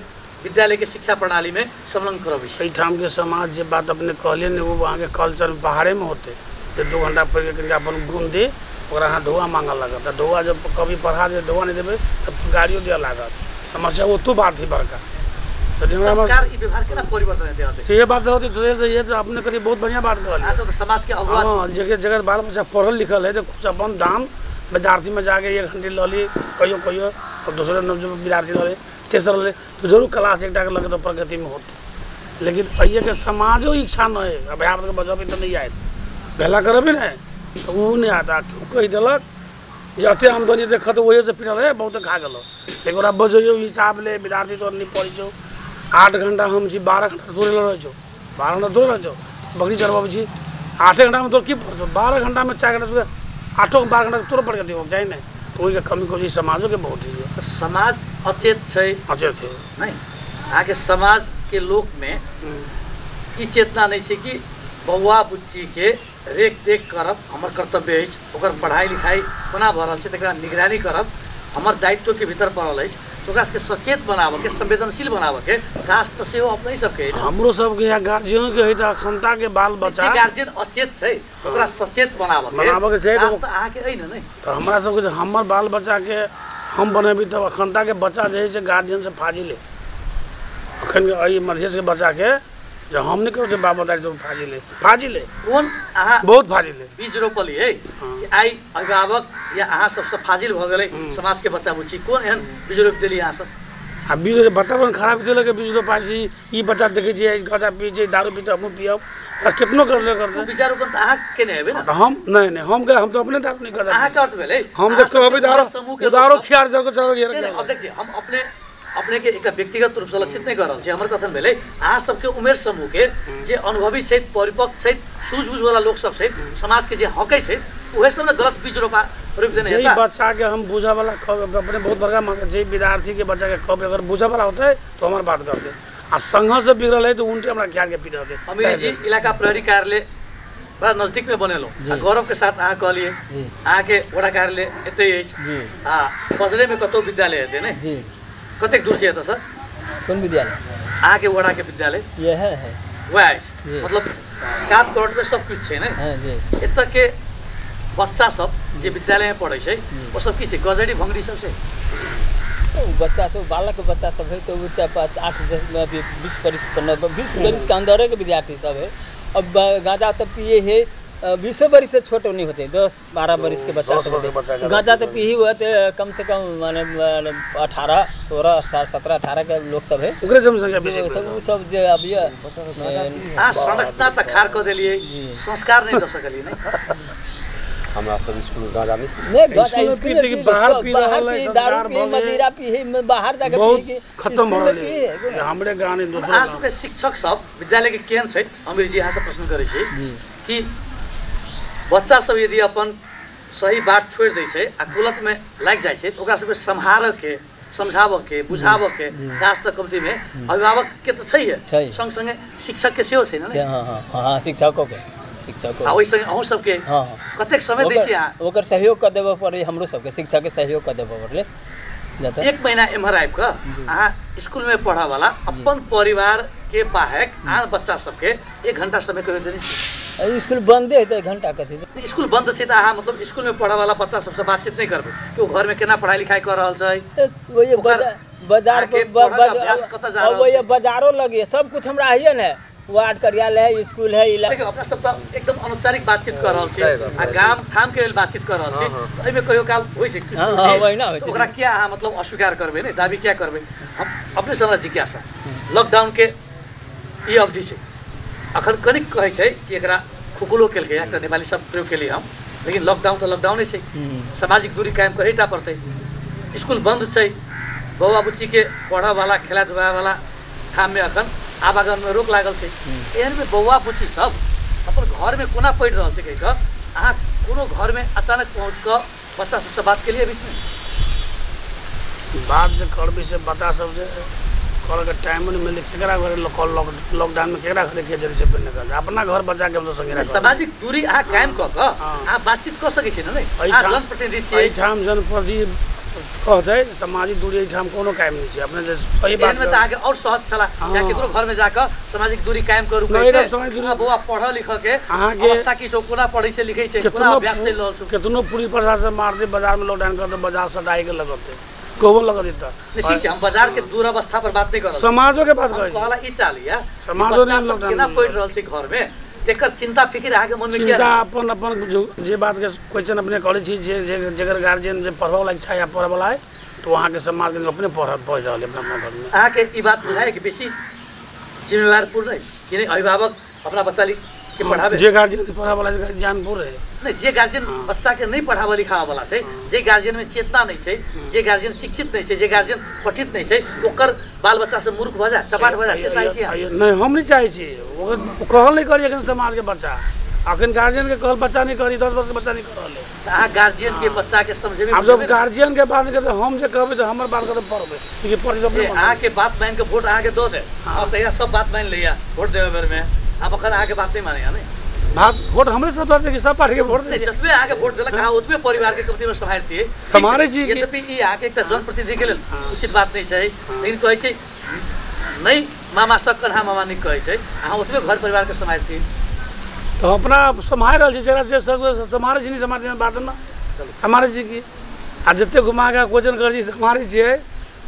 A: विद्यालय के शिक्षा प्रणाली में संलग्न करबी
D: सही ठाम के समाज जे बात अपने कहलिए ने वो वहाँ के कल्चर बाहरे में होते तो 2 घंटा पढ़ के अपन गुण दे और अहाँ धुआं मांगल लागत धुआं जब कभी पढ़ा दे धुआं नहीं देवे तब गाड़ियों दिया लागत समस्या वो तो बात ही बड़का
A: संस्कार ई व्यवहार केना परिवर्तन हेतै होतै
D: से बात होती तो ये तो आपने करी बहुत बढ़िया बात कहली
A: आसो तो समाज के अगुआ
D: हां जगह बाल बच्चा पढ़ल लिखल है तो कुछ अपन दाम विद्यार्थी में जाके 1 घंटे लली कहियो और दूसरे विद्यार्थी लले तेसर लले तो जरूर क्लास एकटा के लगे तो प्रगति में होते लेकिन अइए के समाजो इच्छा न है अब आप के बजबे तो नहीं आए पहला करबे ना तो वो नहीं आता क्यों कह दिलक जे अते आमदनी देखत वही से पिटल है बहुत खा गेलो लेकिन ओरा बजइयो हिसाब ले विद्यार्थी तो नहीं पढ़ी छो 8 घंटा हम छी 12 घंटा तोरे रह छो 12 घंटा तोरे रह छो बकरी चरबाब छी 8 घंटा में तो की पढ़ 12 घंटा में 4 घंटा 8 12 घंटा तोरे पढ़ के दियो जाए ना तो ओई के कमी कोई समाजो के बहुत है
A: तो समाज अचेत छै नहीं अहाँ के समाज के लोक में ई चेतना नहीं छै कि बौआ बुच्ची के रेख देख करब हमर कर्तव्य है ओकर पढ़ाई लिखाई कोना भऽ रहल छै तकरा निगरानी करब हमर दायित्व के भीतर पड़ल है तो ओकरा सबके सचेत बनाबऽ के संवेदनशील बनाबऽ के काज तो सेहो अपने सबके
D: हमरो सबके या गार्जियन के है त अखनता के बाल बच्चा
A: गार्जियन अचेत छै ओकरा सचेत बनाबऽ के छै काज तो अहाँ के है नहीं
D: तो हमरा सबके हमर बाल बच्चा के हम बनेबी तब अखनता के बच्चा जे है से गार्जियन से फाजिले अखन के मध्यस के बच्चा के जब हम नहीं करते बाबा दाई सब फाजिले
A: कौन अहाँ
D: बहुत फाजिले
A: बीज रोपली है कि आई अभिभावक या अहाँ सबसे फाजिल भ गेलै समाज के बच्चा बुच्ची कौन एहन बीज रोप देली अहाँ सब
D: आ बीज वातावरण खराब भेल के बीज रोपाई छी ई बच्चा देखे छी गजा पी छी दारू पी हम पियब आ कितनो करले करते
A: बीज रोपन त अहाँ केने हेबे ना
D: हम नहीं हम तो अपने दारू नहीं करते
A: अहाँ के अर्थ भेलै
D: हम तो कहबे दारू खियार जगह चल गेल
A: अध्यक्ष हम अपने के एक व्यक्तिगत रूप से लक्षित नहीं कर रहा है हमर कथन भेलै अहाँ सबके उमेर समूह के जे अनुभवी छै परिपक्व छै सूझबूझ वाला लोग सब छै समाज के जे हकै छै उहे सब ने गलत बीज रोप देने
D: हेता बच्चा के हम बुझा वाला अपने बहुत बड़का जे विद्यार्थी के बच्चा के कब अगर बुझा वाला होता है तो हमार बात करते आ संघ से बिगड़ल है तो उनके हमरा क्या के पीट देते
A: अमीर जी इलाका प्रहरी कार्यालय बड़ा नजदीक में बनेलो गौरव के साथ अहाँ कहलिए अहाँ के वड़ा कार्यालय एते अछि आ पजरे में कतौ विद्यालय हेतै ने
E: जी
A: कतेक दूर से सर
E: कौन विद्यालय
A: अहाँ के वड़ा के विद्यालय
E: ये है
A: वह मतलब कात करोड़ में सब कुछ छै ने एतऽ के बच्चा सब जे विद्यालय में पढ़ै छै वो सब की छै गजड़ी भंगड़ी सब छै
E: बच्चा सब बालक बच्चा सब है तो 8 20 वर्ष 20 वर्ष के अंदर के विद्यार्थी सब है अब गांजा तो पिए है 20 वर्ष से छोटे नहीं होते 10-12 वर्ष के बच्चा सब गांजा तो पी ही हुआ तो कम से कम माने 18 16 17 18 के लोग सब है
D: ओकरे जनसंख्या
E: सब जे अब ये
A: संरचना त खार क देलिए संस्कार नहीं द सकलिए नहीं
C: हमरा सब स्कूल गांजा
E: नहीं गांजा स्कूल के बाहर पी रहल है दारू पी मदिरा पी बाहर जाके पी के
D: खत्म हो रहल है हमरे गांव में दोसर
A: अहाँ सबके शिक्षक सब विद्यालय के केहन छै अमीर जी अहाँ से प्रश्न करै छी कि बच्चा सब यदि अपन सही बात छोड़ दै छै आ कुलत में लाग जाय छै तो ओकरा सबके सम्हारऽ के समझाबऽ के बुझाबऽ के काज तक कमती में अभिभावक के तो छै संग संगे शिक्षक के सेहो छै ने
E: हां शिक्षकों के शिक्षक
A: आ ओइ संगे अहूँ सबके कतेक समय दै छी अहाँ
E: ओकर सहयोग कर देबऽ पड़ै हमरो सबके शिक्षक के सहयोग कर देबऽ पड़ले
A: एक महीना एम्हर आबि कऽ अहाँ स्कूल में पढ़ऽ वाला अपन परिवार के बाहक आन बच्चा सबके 1 घंटा समय कहियो देने छी
E: स्कूल बंदे है तो 1 घंटा कथी
A: स्कूल बंद छै त अहाँ मतलब स्कूल में पढ़ऽ वाला बच्चा सबसे बातचीत नहीं करबै कि घर में केना पढ़ाई लिखाई कर रहल छै
E: बाजार के अभ्यास कत जा रहल छै बाजारो लगे सब कुछ हमरा है ने वार्ड कार्यालय स्कूल है
A: देखियो अपना सब त एकदम अनौपचारिक बातचीत कर रहल छी आ गाम ठाम के लेल बातचीत कर रहल छी तो एमे कहियो काल होय छै तो ओकरा क्या अहाँ मतलब अस्वीकार करबे नै दाबी क्या करबे हम अपने से हमरा जिज्ञासा लॉकडाउन के ई अवधि छै अखन कनिक कहै छै कि एकरा खुकुलो केलकै एकटा नेपाली शब्द प्रयोग केली हम लेकिन लॉकडाउन तो लॉकडाउनै छै सामाजिक दूरी कायम करैटा पड़तै स्कूल बंद छै बौआ बुच्ची के पढ़ा वाला खेला धुआ वाला ठाम में अखन आवागमन में रोक लागल छै एहन में बौआ बुच्ची सब अपन घर में कोना पढ़ि रहल छै कहिके अहाँ कोनो घर में अचानक पहुँच कऽ बच्चा सबसे बात केलिए बीच में
D: बात जे करबे से बच्चा सब जे कॉल के टाइम में मिले केकरा घर लॉकडाउन में केकरा घर के जरी से पे निकल अपना घर बच्चा के हम संगे
A: सामाजिक दूरी अहाँ कायम कऽ कऽ अहाँ बातचीत कऽ सकै छी नै अहाँ जनप्रतिनिधि छियै
D: एठाम जनप्रतिनिधि कहते सामाजिक दूरी एठाम कोनो कायम नहीं छै अपने जे सही बात
A: में त आगे और सहज छला या केकरो घर में जाकर सामाजिक दूरी कायम करू के बौआ पढ़ लिख के अवस्था की छौ कोना पढ़ै छै लिखै छै कोना अभ्यास चलि रहल छौ
D: केतनो पुलिस प्रशासन मार दे बाजार में लॉकडाउन कर दे बाजार सटाई के लगते कोबो लगा देता
A: ठीक छै हम बाजार के दुरावस्था पर बात नहीं कर रहल
D: समाजो के बात करै छी
A: कहला ई चालिया
D: समाजो ने लॉकडाउन
A: केना पढ़ि रहल छै घर में तेकर चिंता फिकिर आके मन में क्या
D: चिंता अपन अपन जे बात के क्वेश्चन अपने करै छी जे जेकर गार्जियन जे पढ़वा वाला इच्छा या पढ़वा वाला है तो वहाँ के समाज के अपने पढ़ रहा है अपना घर में
A: अहाँ के ई बात बुझाए कि बेसी जिम्मेवार पूर्ण है कि नहीं अभिभावक अपना बच्चा के पढ़ावे
D: जे गार्जियन के पढ़ा वाला ज्ञान पूर्ण है
A: नहीं जे गार्जियन बच्चा के नहीं पढ़ावा लिखावा वाला छै जे गार्जियन में चेतना नहीं छै जे गार्जियन शिक्षित नहीं छै जे गार्जियन पठित नहीं छै ओकर बाल बच्चा से मूर्ख भ जाए चपाट भ जाए से चाहै छी
D: नहीं हम नहीं चाहै छी कहल नहीं करी अखन समाज के बच्चा अखन गार्जियन के कहल बच्चा नहीं करी 10 वर्ष के बच्चा नहीं कर रहले
A: अहाँ गार्जियन के बच्चा के समझेबे
D: अब जब गार्जियन के बात करते हम जे कहबे तो हमर बात करते पढ़बे कि पढ़ जब
A: अहाँ के बात मान के वोट अहाँ के दो दे अब तैया सब बात मान लिया वोट देवे बेर में अब अखन अहाँ के बात नहीं माने नहीं
D: बात वोट हमरे सब दे कि सब पार्टी के वोट दे
A: जतबे अहाँ के वोट देलक अहाँ ओतबे परिवार के कमती में संभालती
D: समारे जी
A: यद्यपि ई अहाँ के एकटा जनप्रतिनिधि के लेल उचित बात नहीं छै लेकिन कहै छै नहीं मामा सकन हाँ मामा नहीं कहै छै अहाँ ओतबे घर परिवार के संभालती
D: तो अपना संभाल रहल छी जरा जे सब समारे जी नहीं समारे बात ना समारे जी की आ जते घुमा के क्वेश्चन कर छी समारे छियै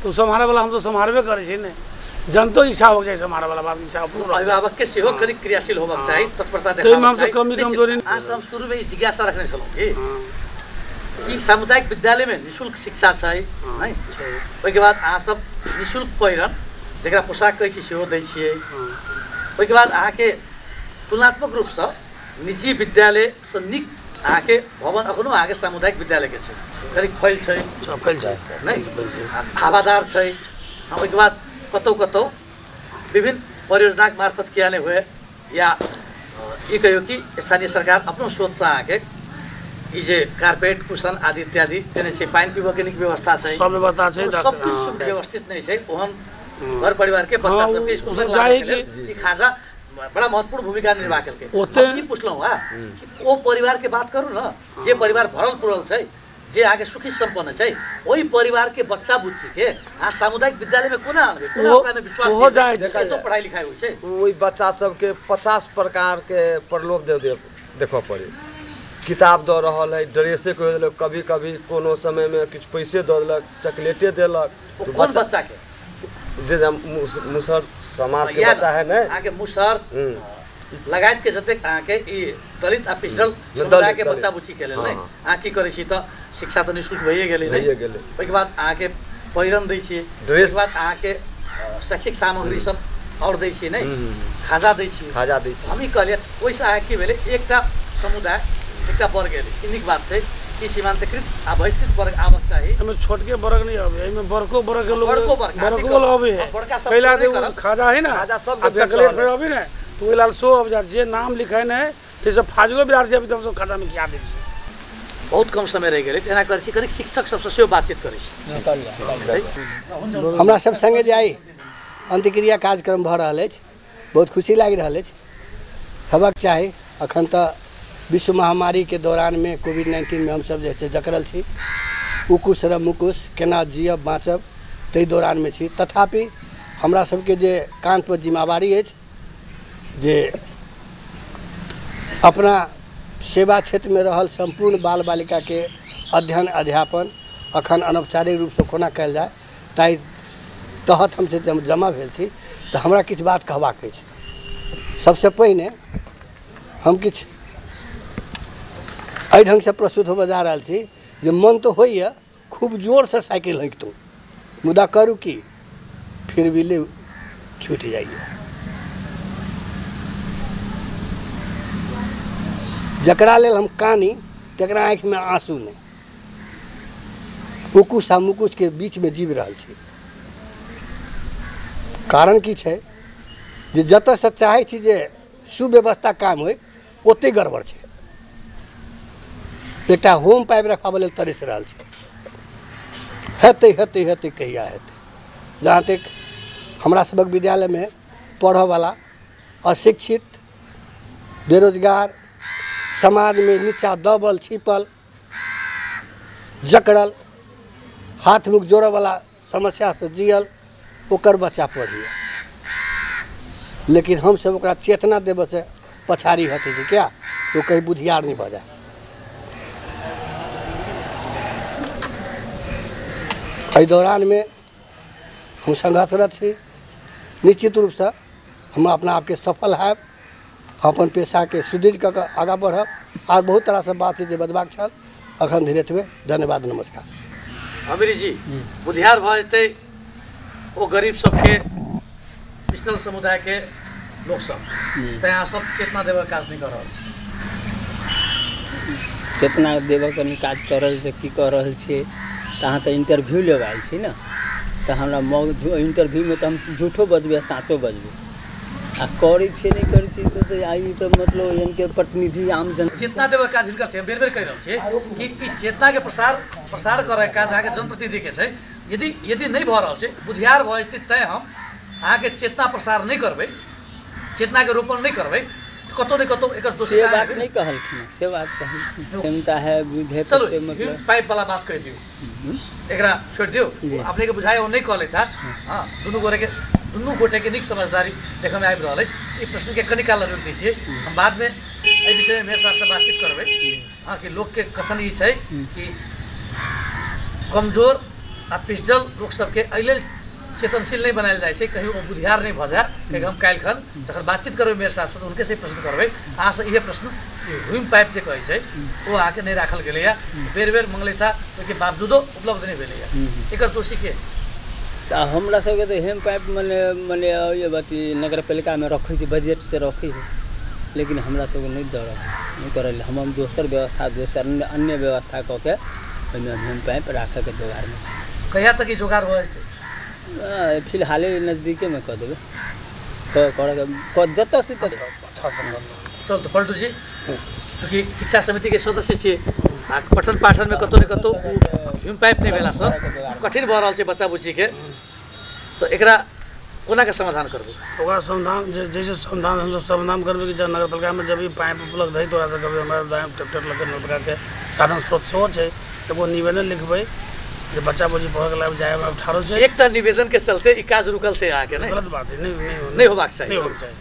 D: तो समारे वाला हम तो समारबे करै छी ने जनतो इच्छा हो जाए हमारा वाला बात इच्छा पूरा
A: अभिभावक के सेहो कनिक क्रियाशील होबाक चाही तत्परता देखाबाक चाही
D: कमी कमजोरी
A: हम शुरू में जिज्ञासा रखने छलौं कि सामुदायिक विद्यालय में निःशुल्क शिक्षा छै है ओइ के बाद अहाँ सब निःशुल्क पहिरन जेकरा पोशाक कहै छी सेहो दै छियै ओइ के बाद अहाँ के तुलनात्मक रूप से निजी विद्यालय से निक अहाँ के भवन अखनो अहाँ के सामुदायिक विद्यालय के छै कनिक फैल छै नै हवादार छै ओइ के बाद कतौ विभिन्न परियोजना के मार्फत किया नहीं हुए या ये कहियो कि स्थानीय सरकार अपनो सोच से आके ई जे कारपेट कुशन आदि इत्यादि देने छै पानी पीबे के नीक व्यवस्था छै
D: सब व्यवस्था छै
A: सब कुछ व्यवस्थित नहीं छै ओहन घर परिवार के बच्चा सब के स्कूल में लागे के लेल ई खाजा बड़ा महत्वपूर्ण भूमिका निर्वाह केलकै ओते ई पुछलौं कि ओ परिवार के बात करू ना जे परिवार भरल पुरल छै जे आगे सुखी संपन्न छै ओही परिवार के बच्चा बुच्ची के आ सामुदायिक विद्यालय में कोना आनबे कोना ओकरा में विश्वास
D: हो जाए
A: तो पढ़ाई लिखाई होय छै
C: ओही बच्चा सब के 50 प्रकार के प्रलोभ देखो पड़े किताब दऽ रहल है ड्रेसे कह देलक कभी कभी कोनो समय में कुछ पैसे दऽ देलक चॉकलेटे देलक
A: कोन बच्चा के
C: जे मुसर समाज के बच्चा है ने
A: आगे मुसर लगायत के जते अहाँ के ई दलित आ पिछड़ल समुदाय के बच्चा बुच्ची के लेल नै अहाँ की करै छी त शिक्षा त निःशुल्क भइए गेलै नै ओइ के बाद अहाँ के पहिरन दै छियै ओइ के बाद अहाँ के शैक्षिक सामग्री सब और दै छियै नै खाजा दै छियै हम ई कहलिए ओइसे अहाँ की भेलै एकटा समुदाय एकटा वर्ग गेलै ई नीक बात छै कि सीमांतकृत आ बहिष्कृत वर्ग आबक चाही
D: एमे छोटके वर्ग नहीं आबे एमे बड़को वर्ग के लोग
A: बड़को
D: आबे है पहला दे खाजा है ना
C: खाजा सब
D: चॉकलेट आबे ना तो ओइ लाल सो अब जे नाम लिखाइन है से सब फाजिलो विद्यार्थी अभी तक खाता में क्या दे
A: बहुत कम समय रह गेलै तेना करै छी कनिक शिक्षक सबसँ सेहो बातचीत करै छी
F: हमरा सब संगे जे आइ अंत्यक्रिया कार्यक्रम भऽ रहल अछि बहुत खुशी लागि रहल अछि हेबाक चाही अखन तऽ विश्व महामारी के दौरान में कोविड-19 में हम सब जे छै जकड़ल छी उकुश र मुकुश केना जियब बाँचब ताहि दौरान में छी तथापि हमरा सबके जे कान पर जिम्मेवारी अछि जे अपना सेवा क्षेत्र में रहल संपूर्ण बाल बालिका के अध्ययन अध्यापन अखन अनौपचारिक रूप से कोना कयल जाय ताहि तहत हम जमा भेल छी तऽ हमरा किछु बात कहबाक अछि सबसे पहिने हम किछु एहि ढंग से प्रस्तुत होबे जा रहल छी जे मन तो होइए खूब जोर से साइकिल हाँकितूँ, मुदा करू की फिर भी ले छूट जाइए। जकरा लेल हम कानी तकरा आँखि में आंसू नहीं, उकुश आ मुकुश के बीच में जीव रहल छी। कारण की छै जे जतऽ से चाहै छी जे सुव्यवस्था काम होय ओते गड़बड़ छै। एकटा होम पाइप रखाबे लेल तरस रहल छै, हेतै हेतै हेतै कहिया हेतै। जहाँ तक हमरा सबक विद्यालय में पढ़ऽ वाला अशिक्षित बेरोजगार समाज में नीचा दबल छिपल जकड़ल हाथ मुख जोड़े वाला समस्या से जियल ओकर बच्चा पढ़िए, लेकिन हम सब ओकरा चेतना देवे से पछाड़ी हटे छै क्या तो कहीं बुधियार नहीं बजा। एहि दौरान में हम संघर्षरत छी, निश्चित रूप से हम अपना आपके सफल है, अपन पेशा के सुदृढ़ कऽ कऽ आगाँ बढ़ब और बहुत तरह से बात छै जे बजबाक छल। अखन धीरे धीरे धन्यवाद नमस्कार।
A: अमीरी जी बुधियार भ जेतै ओ गरीब सबके पिछड़ल समुदाय के लोग सब तो यहाँ सब चेतना देवे काज नहीं कर रहल छै।
E: चेतना देवे के काज कर रहल छै, की कर रहल छियै तऽ अहाँ तऽ इंटरव्यू लेबै आयल छी ने, तऽ हमरा इंटरव्यू में तऽ हम झूठो बजबै साँचो बजबै आ करै छियै नहीं करै छियै तऽ आई तऽ मतलब इनके प्रतिनिधि आम जन
A: चेतना देवे काज हिनकर छै। बेर बेर कहि रहल छियै कि ई चेतना के प्रसार करे काज अहाँके जनप्रतिनिधि के छै। यदि नहीं भऽ रहल छै बुधियार भऽ जेतै तैँ हम अहाँके चेतना प्रसार नहीं करबै, चेतना के रोपण नहीं करबै तो कतौ नहीं कतौ एकर दोषी
E: बात नहीं कहलखिन, से बात कहलखिन क्षमता है विधेय।
A: चलो पाइप वाला बात कह दियो, एकरा छोड़ दियो, अपने के बुझाए वो नहीं कहले था। हां दुनू गोटे के निक समझदारी देखे में आबि रहल अछि। ई प्रश्न के कनि काल रोक दै छियै, हम बाद में एहि विषय में मेयर साहब से बातचीत करबै। हाँ कि लोग के कथन ई छै कि कमजोर आ पिछड़ल लोक सबके एहि लेल चेतनशील नहीं बनायल जाए छै, कहीं वो बुधियार नहीं भऽ जाए। कहीं हम काल्हि खन जखन बातचीत करबै मेयर साहब से तो उनके से प्रश्न करबै। अहाँ से इहे प्रश्न ह्यूम पाइप जे कहै छै वो अहाँके नहीं राखल गेलैया, बेर बेर मंगलै था ओहिके बावजूदो उपलब्ध नहीं भेलैया, एकर दोषी के?
E: तऽ हमरा सबके तऽ हेम पाइप मने ये बाती नगर पालिका में रखै छै, बजट से रखै छै, लेकिन हमरा सबके नहीं दऽ नहीं करल। हम दोसर व्यवस्था दोसर अन्य व्यवस्था कऽ के ओहिमे हेम पाइप राखै के जोगाड़ में छी।
A: कहिया तक ई जोगाड़ भऽ जेतै?
E: फिलहाल नजदीके में कऽ देबै, जतऽ से
A: चल तो पलटू जी चूँकि शिक्षा समिति के सदस्य छियै आ पठन पाठन में कतौ न कतौ ह्यूम पाइप नहीं भेला से कठिन भऽ रहल छै बच्चा बुच्ची के, तो एकरा कोना के समाधान करबै?
D: ओकरा समाधान जैसे समाधान हम सब समाधान करबै कि जब नगर पालिका में जब भी पाइप उपलब्ध है तो ओकरा से हमारा दाएं ट्रैक्टर लगे नगर पालिका के साधन स्रोत सेहो छै, एगो निवेदन लिखबै जे बच्चा बुच्ची पढ़े के लायक जाए में ठाड़ो छै।
A: एकटा निवेदन के चलते ई काज रुकल छै आके नहीं?
D: गलत बात है,
A: नहीं होबाक चाहिए,
D: नहीं होना चाहिए।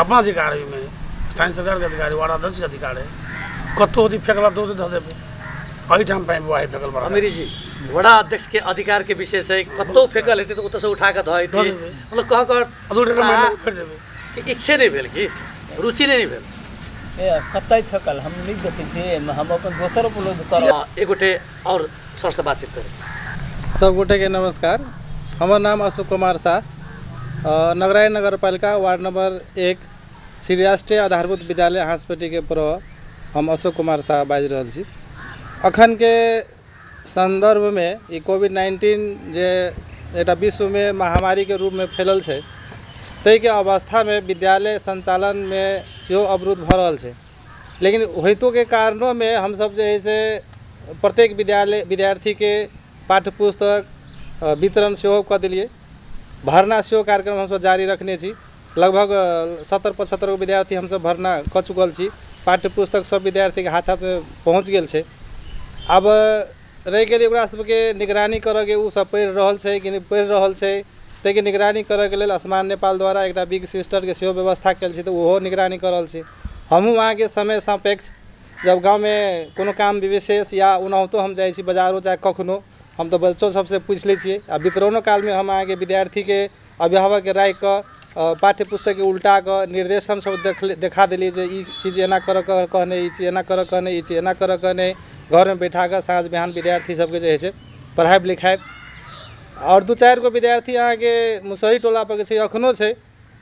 D: अपना अधिकार है में स्थानीय सरकार के अधिकार है, वार्ड अध्यक्ष के अधिकार है, कतौ यदि फेंकला तो से धऽ देबै, एहि ठाम पाइप वाही फेंकल बड़ा।
A: अमीरी जी वड़ा अध्यक्ष के अधिकार के विषय छै, कतौ फेंकल हेतै तो ओतऽ से उठा के धऽ देबै, मतलब कह कर
D: फेर देबै
A: कि इच्छे नहीं भेल कि रुचि नहीं भेल
E: कतै फेंकल हम नहीं देखै छियै, हम अपन दोसर उपलब्ध करब।
A: एक गोटे और सर से बातचीत करें।
G: सब गोटे के नमस्कार, हमार नाम अशोक कुमार शाह, नगरायन नगर पालिका वार्ड नंबर 1 श्री राष्ट्रीय आधारभूत विद्यालय हांसपेटी के प्रह हम अशोक कुमार शाह बाजि रहल छी। अखन के संदर्भ में ई कोविड-19 जे एकटा विश्व में महामारी के रूप में फैलल छै, तै के अवस्था में विद्यालय संचालन में सेहो अवरुद्ध भऽ रहल छै। लेकिन होइतो के कारणों में हम सब जे है से प्रत्येक विद्यार्थी के पाठ्य पुस्तक वितरण सेहो कऽ देलिए, भरना सेहो कार्यक्रम हम सब जारी रखने छी। लगभग 70-75 गो विद्यार्थी हम सब भरना कऽ चुकल छी, पाठ्य पुस्तक सब विद्यार्थी के हाथ में पहुँच गेल छै। अब रहि गेल ओकरा सबके निगरानी करऽ के, उ सब पढ़ि रहल छै कि नहीं पढ़ि रहल छै, ताहि के निगरानी करऽ के लेल आसमान नेपाल द्वारा एकटा बिग सिस्टर के सेहो व्यवस्था कयल छै, तऽ ओहो निगरानी कऽ रहल छै। हमहूँ वहाँ के समय सापेक्ष जब गाँव में कोनो काम विशेष या ओनाहितो हम जाइ छी बाजारो चाहे कखनो, हम तो बच्चों सबसे पूछ लै छियै। आ वितरणो काल में हम अहाँके विद्यार्थी के अभिभावक के राय कऽ पाठ्य पुस्तक के उल्टा के निर्देशन सब देखा दिली जे ई चीज एना कर कहने, ई चीज एना कर कहने, ई चीज एना कर कहने, घर में बैठा कर साँझ बिहान विद्यार्थी सबके जे है पढ़ाई लिखाई। और 2-4 गो विद्यार्थी अहाँ के मुसहरी टोला पर छै अखनो छै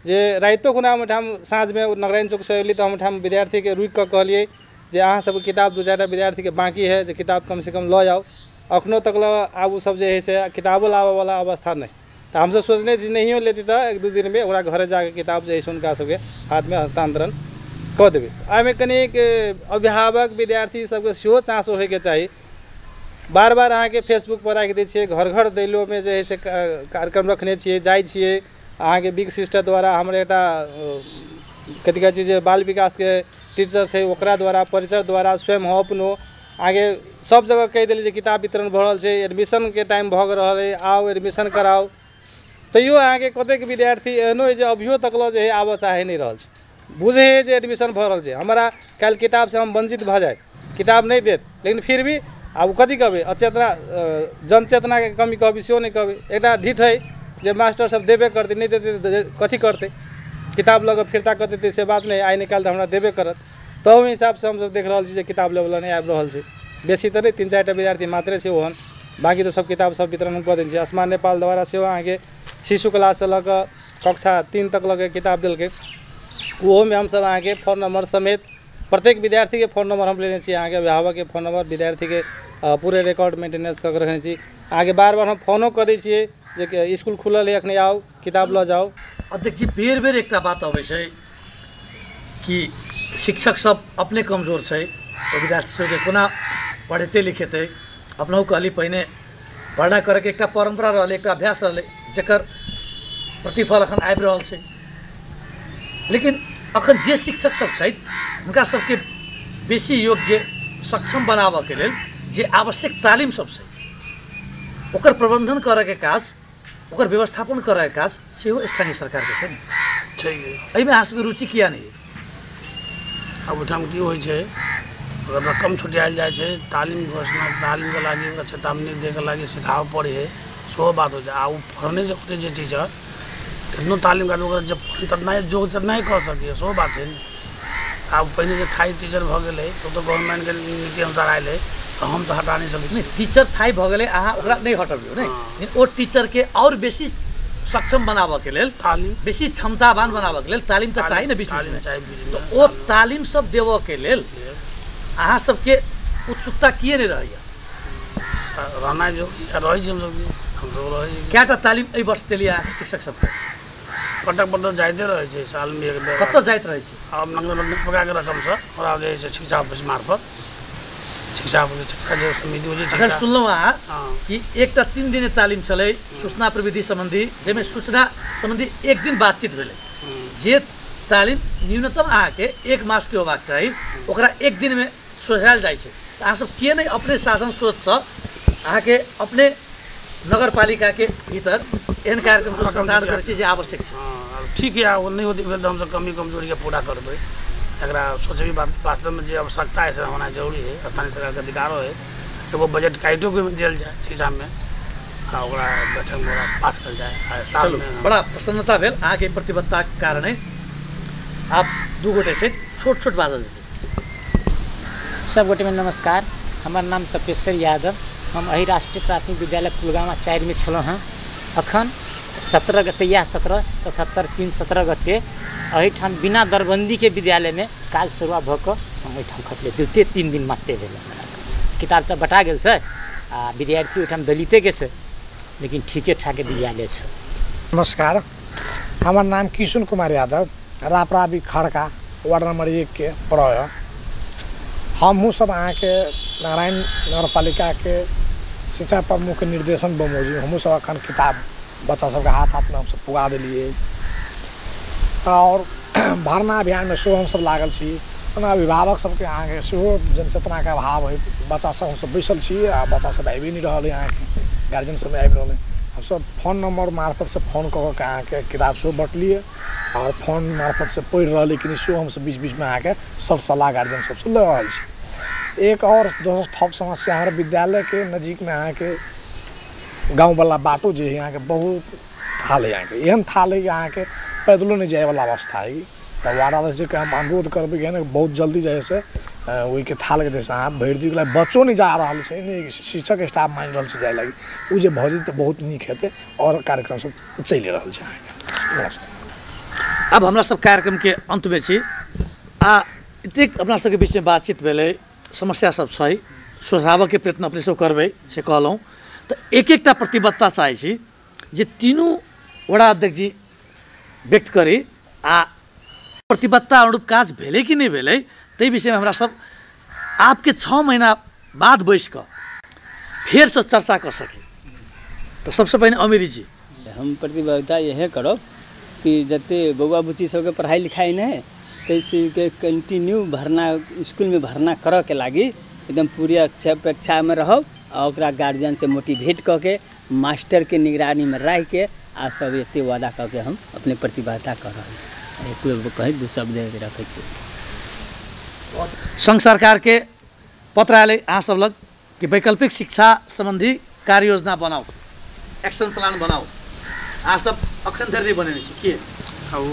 G: जे राइतो खुना हम साँझ में नगराइन चौक से अयली तो हम विद्यार्थी के रुकि कऽ कहलिए जे अहाँ सब किताब 2-4 विद्यार्थी के बाकी है जे किताब कम से कम लऽ जाओ। अखनो तक आब सब जे है से किताबो लाबे वाला अवस्था नहीं। तो हम सब सोचने जी नहीं लेती तो 1-2 दिन में ओकरा घरे जाके किताब जे है उनका सबके हाथ में हस्तांतरण कऽ देबै। एहिमे कनिक अभिभावक विद्यार्थी सबके सेहो चाँसो होइके चाही। बार बार अहाँ के फेसबुक पर राखि दै छियै, घर घर दैलो में जे है से कार्यक्रम रखने छियै, जाइ छियै अहाँ के बिग सिस्टर द्वारा हमर एकटा कथी कहै छै जे बाल विकास के टीचर छै ओकरा द्वारा परिसर द्वारा स्वयं हम अपनो आगे सब जगह कहि देली जे किताब वितरण भऽ रहल छै, एडमिशन के टाइम भऽ रहल है, आओ एडमिशन कराओ। तैयो अहाँ के कतेक विद्यार्थी एहनो है जे अभियो तक जे है आबऽ चाहे नहीं रहल छै, बुझे है जे एडमिशन भऽ रहल छै, हमारा काल्हि किताब से हम वंचित भऽ जाए, किताब नहीं देत, लेकिन फिर भी आब कथी कहबै अचेतना जनचेतना के कमी कहबै सेहो नहीं कहबै। एकटा ढीठ है जे मास्टर सब देबे करते, नहीं देते कथी करते, किताब लऽ कऽ फिरता कऽ देतै से बात नहीं, आइ निकालि तऽ हमरा देबे करत। तो ओहि हिसाब से हम सब देख रहल छी जे किताब लेवला नहीं आबि रहल छै। बेसी तऽ नहीं 3-4 टा विद्यार्थी मात्रे छै ओहन, बाकी तो सब किताब सब वितरण कऽ देने छै। आसमान नेपाल द्वारा सेहो अहाँ के शिशु क्लास से लऽ कऽ कक्षा 3 तक लऽ के किताब देलकै। ओहो में हम सब अहाँ के फोन नंबर समेत प्रत्येक विद्यार्थी के फोन नंबर हम लेने छी, अहाँ के अभिभावक के फोन नंबर, विद्यार्थी के पूरे रिकॉर्ड मेंटेनेंस कऽ के रखने छी। अहाँ के बार बार हम फोनो कऽ दै छियै जे स्कूल खुलल है अखनी आओ किताब लऽ जाओ।
A: अध्यक्ष जी बेर बेर एकटा बात अबै छै कि शिक्षक सब अपने कमजोर छै, तो विद्यार्थी सबके कोना पढ़ेते लिखेते। अपनहु कहली पहिने पढ़ना करे के एकटा परंपरा रहलै, एकटा अभ्यास रहलै, जकर प्रतिफल अखन आबि रहल छै। लेकिन अखन जे शिक्षक सब छथि हुनका सबके बेसी योग्य सक्षम बनाबऽ के लेल जे आवश्यक तालीम सब छै ओकर प्रबंधन करे के काज, ओकर व्यवस्थापन करे के काज सेहो स्थानीय सरकार के छै। एहिमे अहाँ सबके रुचि किया नहीं है?
D: अब ओहिठाम की होइ छै अगर रकम छुटियाल जाइ छै, तालीम घोषणा तालीम के लागि ओकरा चेतावनी दे के लागि सिखाबऽ पड़ै है, सेहो बात होइ छै। आ ओ पढ़ने जे होते जे टीचर कितनो तालीम काट ओकरा जब तना जो नहीं कह सकै सेहो बात छै। आब पहिने जे थाई टीचर भऽ गेलै तो गवर्नमेंट के नीति अनुसार आयल है, तो हम तो हटा नहीं सकै।
A: टीचर थाई भऽ गेलै अहाँ ओकरा नहीं हटबियौ नहीं, लेकिन ओ टीचर के और बेसी सक्षम बनाबऽ के लेल, तालीम बेसी क्षमतावान बनाबऽ के लेल तालीम तऽ चाही ने बीच में। तो ओ तालीम सब देबऽ के लेल अहाँ सबके उत्सुकता किए नहीं रहैया?
D: रहना जो रहै छै हम सब रहै।
A: कएटा तालीम एहि वर्ष देलियै शिक्षक सबके?
D: पटक जाइते रहै छै, साल में एक बेर।
A: कतऽ जाइत रहै छै?
D: अब नगर प्रकार के रकम से और जे छै शिक्षा ऑफिस मार्फत शिक्षा जे समिति हो छै।
A: अगर सुनलहुँ अहाँ कि एकटा 3 दिने तालीम छलै सूचना प्रविधि संबंधी, जाहिमे सूचना संबंधी 1 दिन बातचीत भेलै, जे तालीम न्यूनतम अहाँके 1 मास के होबाक चाही ओकरा 1 दिन में सोझायल जाइ छै। तऽ अहाँ सब किए नहीं अपने साधन स्रोत से अहाँके अपने नगर पालिका के भीतर एहन कार्यक्रम सब संचालन करै छै जे आवश्यक छै?
D: ठीक है, वो नहीं होती फिर हम सब कमी कमजोरी के पूरा करबै। एकरा सोचे भी वास्तव में जो आवश्यकता है होना जरूरी है, स्थानीय सरकार के अधिकारो है कि वो बजट काइटो के दियल जाए शिक्षा में, ओकरा बैठक में पास कर जाए।
A: चलो बड़ा प्रसन्नता भेल अहाँ के प्रतिबद्धता के कारणे। आप 2 गोटे छै छोट छोट बाजल
E: सब गोटे में नमस्कार। हमार नाम तपेश्वर यादव, हम अही राष्ट्रीय प्राथमिक विद्यालय कुलगामा 4 में छलहुँ हैं। अखन 17 गते या 17/3/17 गते अहीठाम बिना दरबंदी के विद्यालय में काज शुरुआत भऽ कऽ हम एहिठाम खटले 2-3 दिन मात्रे भेल। किताब तऽ बटा गेल छै आ विद्यार्थी ओहिठाम दलिते के छै, लेकिन ठीके ठाके विद्यालय छै।
H: नमस्कार, हमार नाम किशुन कुमार यादव, रापराबी खड़का वार्ड नंबर 1 के पढ़। हमहूँ सब अहाँ के नारायण नगर पालिका के शिक्षा प्रमुख के निर्देशन बमोजी हमहूँ सब अखन किताब बच्चा सबके हाथ में हम सब पुगा दिलिए और भरना अभियान में सेहो हम सब लागल छी। अभिभावक सबके अहाँ के सेहो जनचेतना के अभाव है, बच्चा सब हम सब बैसल छी आ बच्चा सब आबि नहीं रहल है, अहाँ के गार्जियन सब आबि रहल है। हम सब फोन नंबर मार्फत से फोन कऽ के अहाँ के किताब सेहो बँटलिए और फोन मार्फत से पढ़ि रहल, लेकिन सेहो हम सब बीच बीच में अहाँ के सब सलाह गार्जियन सबसे ले रहल छी। एक और दोस्त थप समस्या हमारे विद्यालय के नज़दीक में यहाँ के गाँव वाला बाटो जो है यहाँ के बहुत थाल है, यहाँ के एहन थाल है यहाँ के पैदलों नहीं जाए वाला अवस्था है। तो वार्ड अध्यक्ष के हम अनुरोध करबे कि ना बहुत जल्दी जैसे वही के थाल के जैसे आप भर दी बच्चों नहीं जा रहा है, शिक्षक स्टाफ मान रहा से जाए लगी वो जे भजी तो बहुत निक हेतै और कार्यक्रम सब चलि रहल छै।
A: अब हमरा सब कार्यक्रम के अंत में छी आ एतेक अपना सबके बीच में बातचीत भेलै, समस्या सब छै, सुझाव के प्रयत्न अपने सब करबै से कहलहुँ। तो एक एकटा प्रतिबद्धता चाहै छी जे तीनू वडा अध्यक्ष जी व्यक्त करी आ प्रतिबद्धता अनुरूप काज भेलै कि नहीं भेलै ताहि विषय में हमरा सब आपके 6 महीना बाद बैस कर फिर से चर्चा कर सके। तो सबसे पहले अमीरी जी
E: हम प्रतिबद्धता यह करब कि जते बउआ बुच्ची सबके पढ़ाई लिखाई नहीं तैसे के कंटिन्यू भरना स्कूल में भरना करऽ के लागी एकदम पूरी अपेक्षा में रहब और ओकरा गार्जियन से मोटिवेट करके मास्टर के निगरानी में रह के आ सब एते वादा करके हम अपने प्रतिबद्धता कर रहे हैं। कहीं दू शब्द रखे छी।
A: संघ सरकार के पत्र आए अहाँ सब लग कि वैकल्पिक शिक्षा संबंधी कार्य योजना बनाओ, एक्शन प्लान बनाओ, अहाँ सब अखन धरि नहीं बनेने छी के
D: अब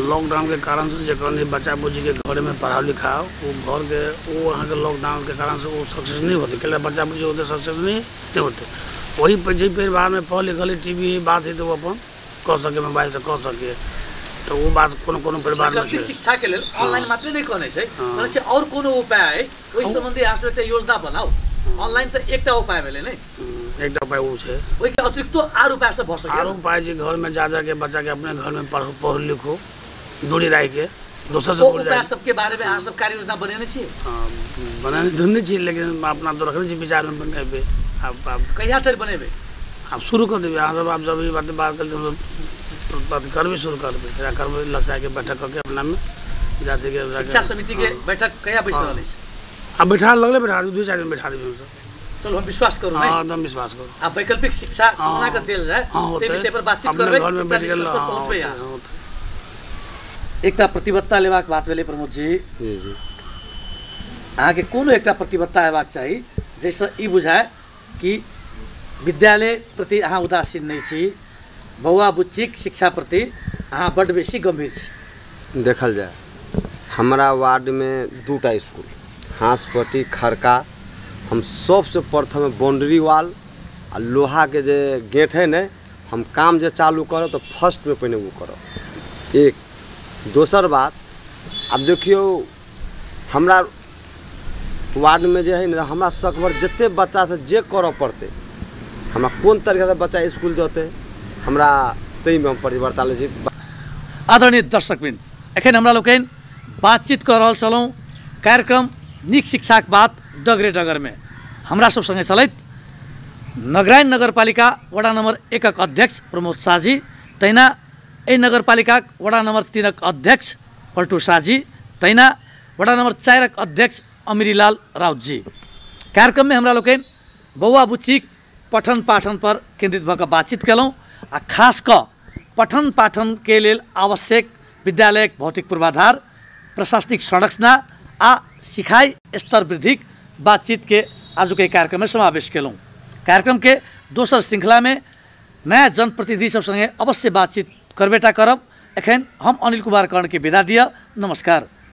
D: लॉकडाउन के कारण से जखन बच्चा बुच्ची के घर में पढ़ाओ लिखाओ वो घर के वो अहाँ के लॉकडाउन के कारण से वो सक्सेस नहीं होते, कैसे बच्चा बुच्ची होते सक्सेस नहीं होते। वही जो परिवार में पढ़ लिखल टीवी बात है तो वो अपन कह सके, मोबाइल से कह सके। तो वो बात कोनो परिवार में
A: शिक्षा के लिए ऑनलाइन मात्र नहीं कहने छै, कहने छै और कोनो उपाय है ओहि संबंधी अहाँ सब एकटा योजना बनाओ। ऑनलाइन तो एकटा उपाय भेलै नहीं,
D: एकटा उपाय वो छै,
A: ओहि के अतिरिक्त आर उपाय सब भ सके।
D: आर उपाय जे घर में जा के बच्चा के अपने घर में पढ़ लिखो दूरी रह के दोसर से
A: दूरी उपाय सबके बारे में अहाँ सब कार्य योजना बनेने छी?
D: बनाने ढूंढने छी लेकिन अपना तो रखने छी विचार में बनेबे। आप
A: कहिया तक बनेबे?
D: आप शुरू कर देबे अहाँ सब। आप जब ये बात कर बात करबे शुरू करबे या करबे लसा के बैठक करके अपना में जाति के
A: शिक्षा समिति के बैठक कहिया बैस रहल छै?
D: अब बैठा लगले बैठा 2-4 दिन बैठा देबे हम सब।
A: चलो हम विश्वास करू नहीं,
D: हां एकदम विश्वास करू।
A: आप वैकल्पिक शिक्षा कोना के देल जाय ते विषय पर बातचीत करबे,
D: घर में बैठ गेल
A: पहुंचबे। एकटा प्रतिबद्धता लेबाक बात भेलै प्रमोद जी।
C: जी
A: अहाँ के कोनो एकटा प्रतिबद्धता हेबाक चाही जैसे ई बुझाय कि विद्यालय प्रति अहाँ उदासीन नहीं छी, बउआ बुच्चीक शिक्षा प्रति अहाँ बड़ बेसी गंभीर छी।
C: देखल जाए हमारा वार्ड में 2टा स्कूल हांसपट्टी खरका, हम सबसे प्रथम बाउंड्री वाल आ लोहा के जे गेट है न हम काम जे चालू करो तो फर्स्ट में पहले वो करो। एक दोसर बात अब देखियो हमरा वार्ड में जे है ना हमरा सकभर जते बच्चा से जे करऽ पड़ते, हमरा कोन तरीका से बच्चा स्कूल जाते हमरा तई में हम परिवर्तन ले छी।
A: आदरणीय दर्शकबिन एखन हमरा लोकनि बातचीत कर रहल छलहुँ कार्यक्रम नीक शिक्षाक बात डगरे डगर में। हमरा सब संगे चलैत नगरायन नगरपालिका वडा नंबर 1 अध्यक्ष प्रमोद शाहजी, तहिना एहि नगरपालिका वडा नंबर 3 अध्यक्ष पलटू शाहजी, तहिना वडा नंबर 4 अध्यक्ष अमीरीलाल राउत जी। कार्यक्रम में हमरा लोकनि बउआ बुच्चीक पठन पाठन पर केंद्रित भऽ कऽ बातचीत केलहुँ आ खास कऽ पठन पाठन के लेल आवश्यक विद्यालय भौतिक पूर्वाधार, प्रशासनिक संरचना आ सिखाई स्तर वृद्धिक बातचीत के आज के कार्यक्रम में समावेश केलहुँ। कार्यक्रम के दोसर श्रृंखला में नया जनप्रतिनिधि सब संगे अवश्य बातचीत करबेटा करब। एखन हम अनिल कुमार कर्ण के विदा दिअ। नमस्कार।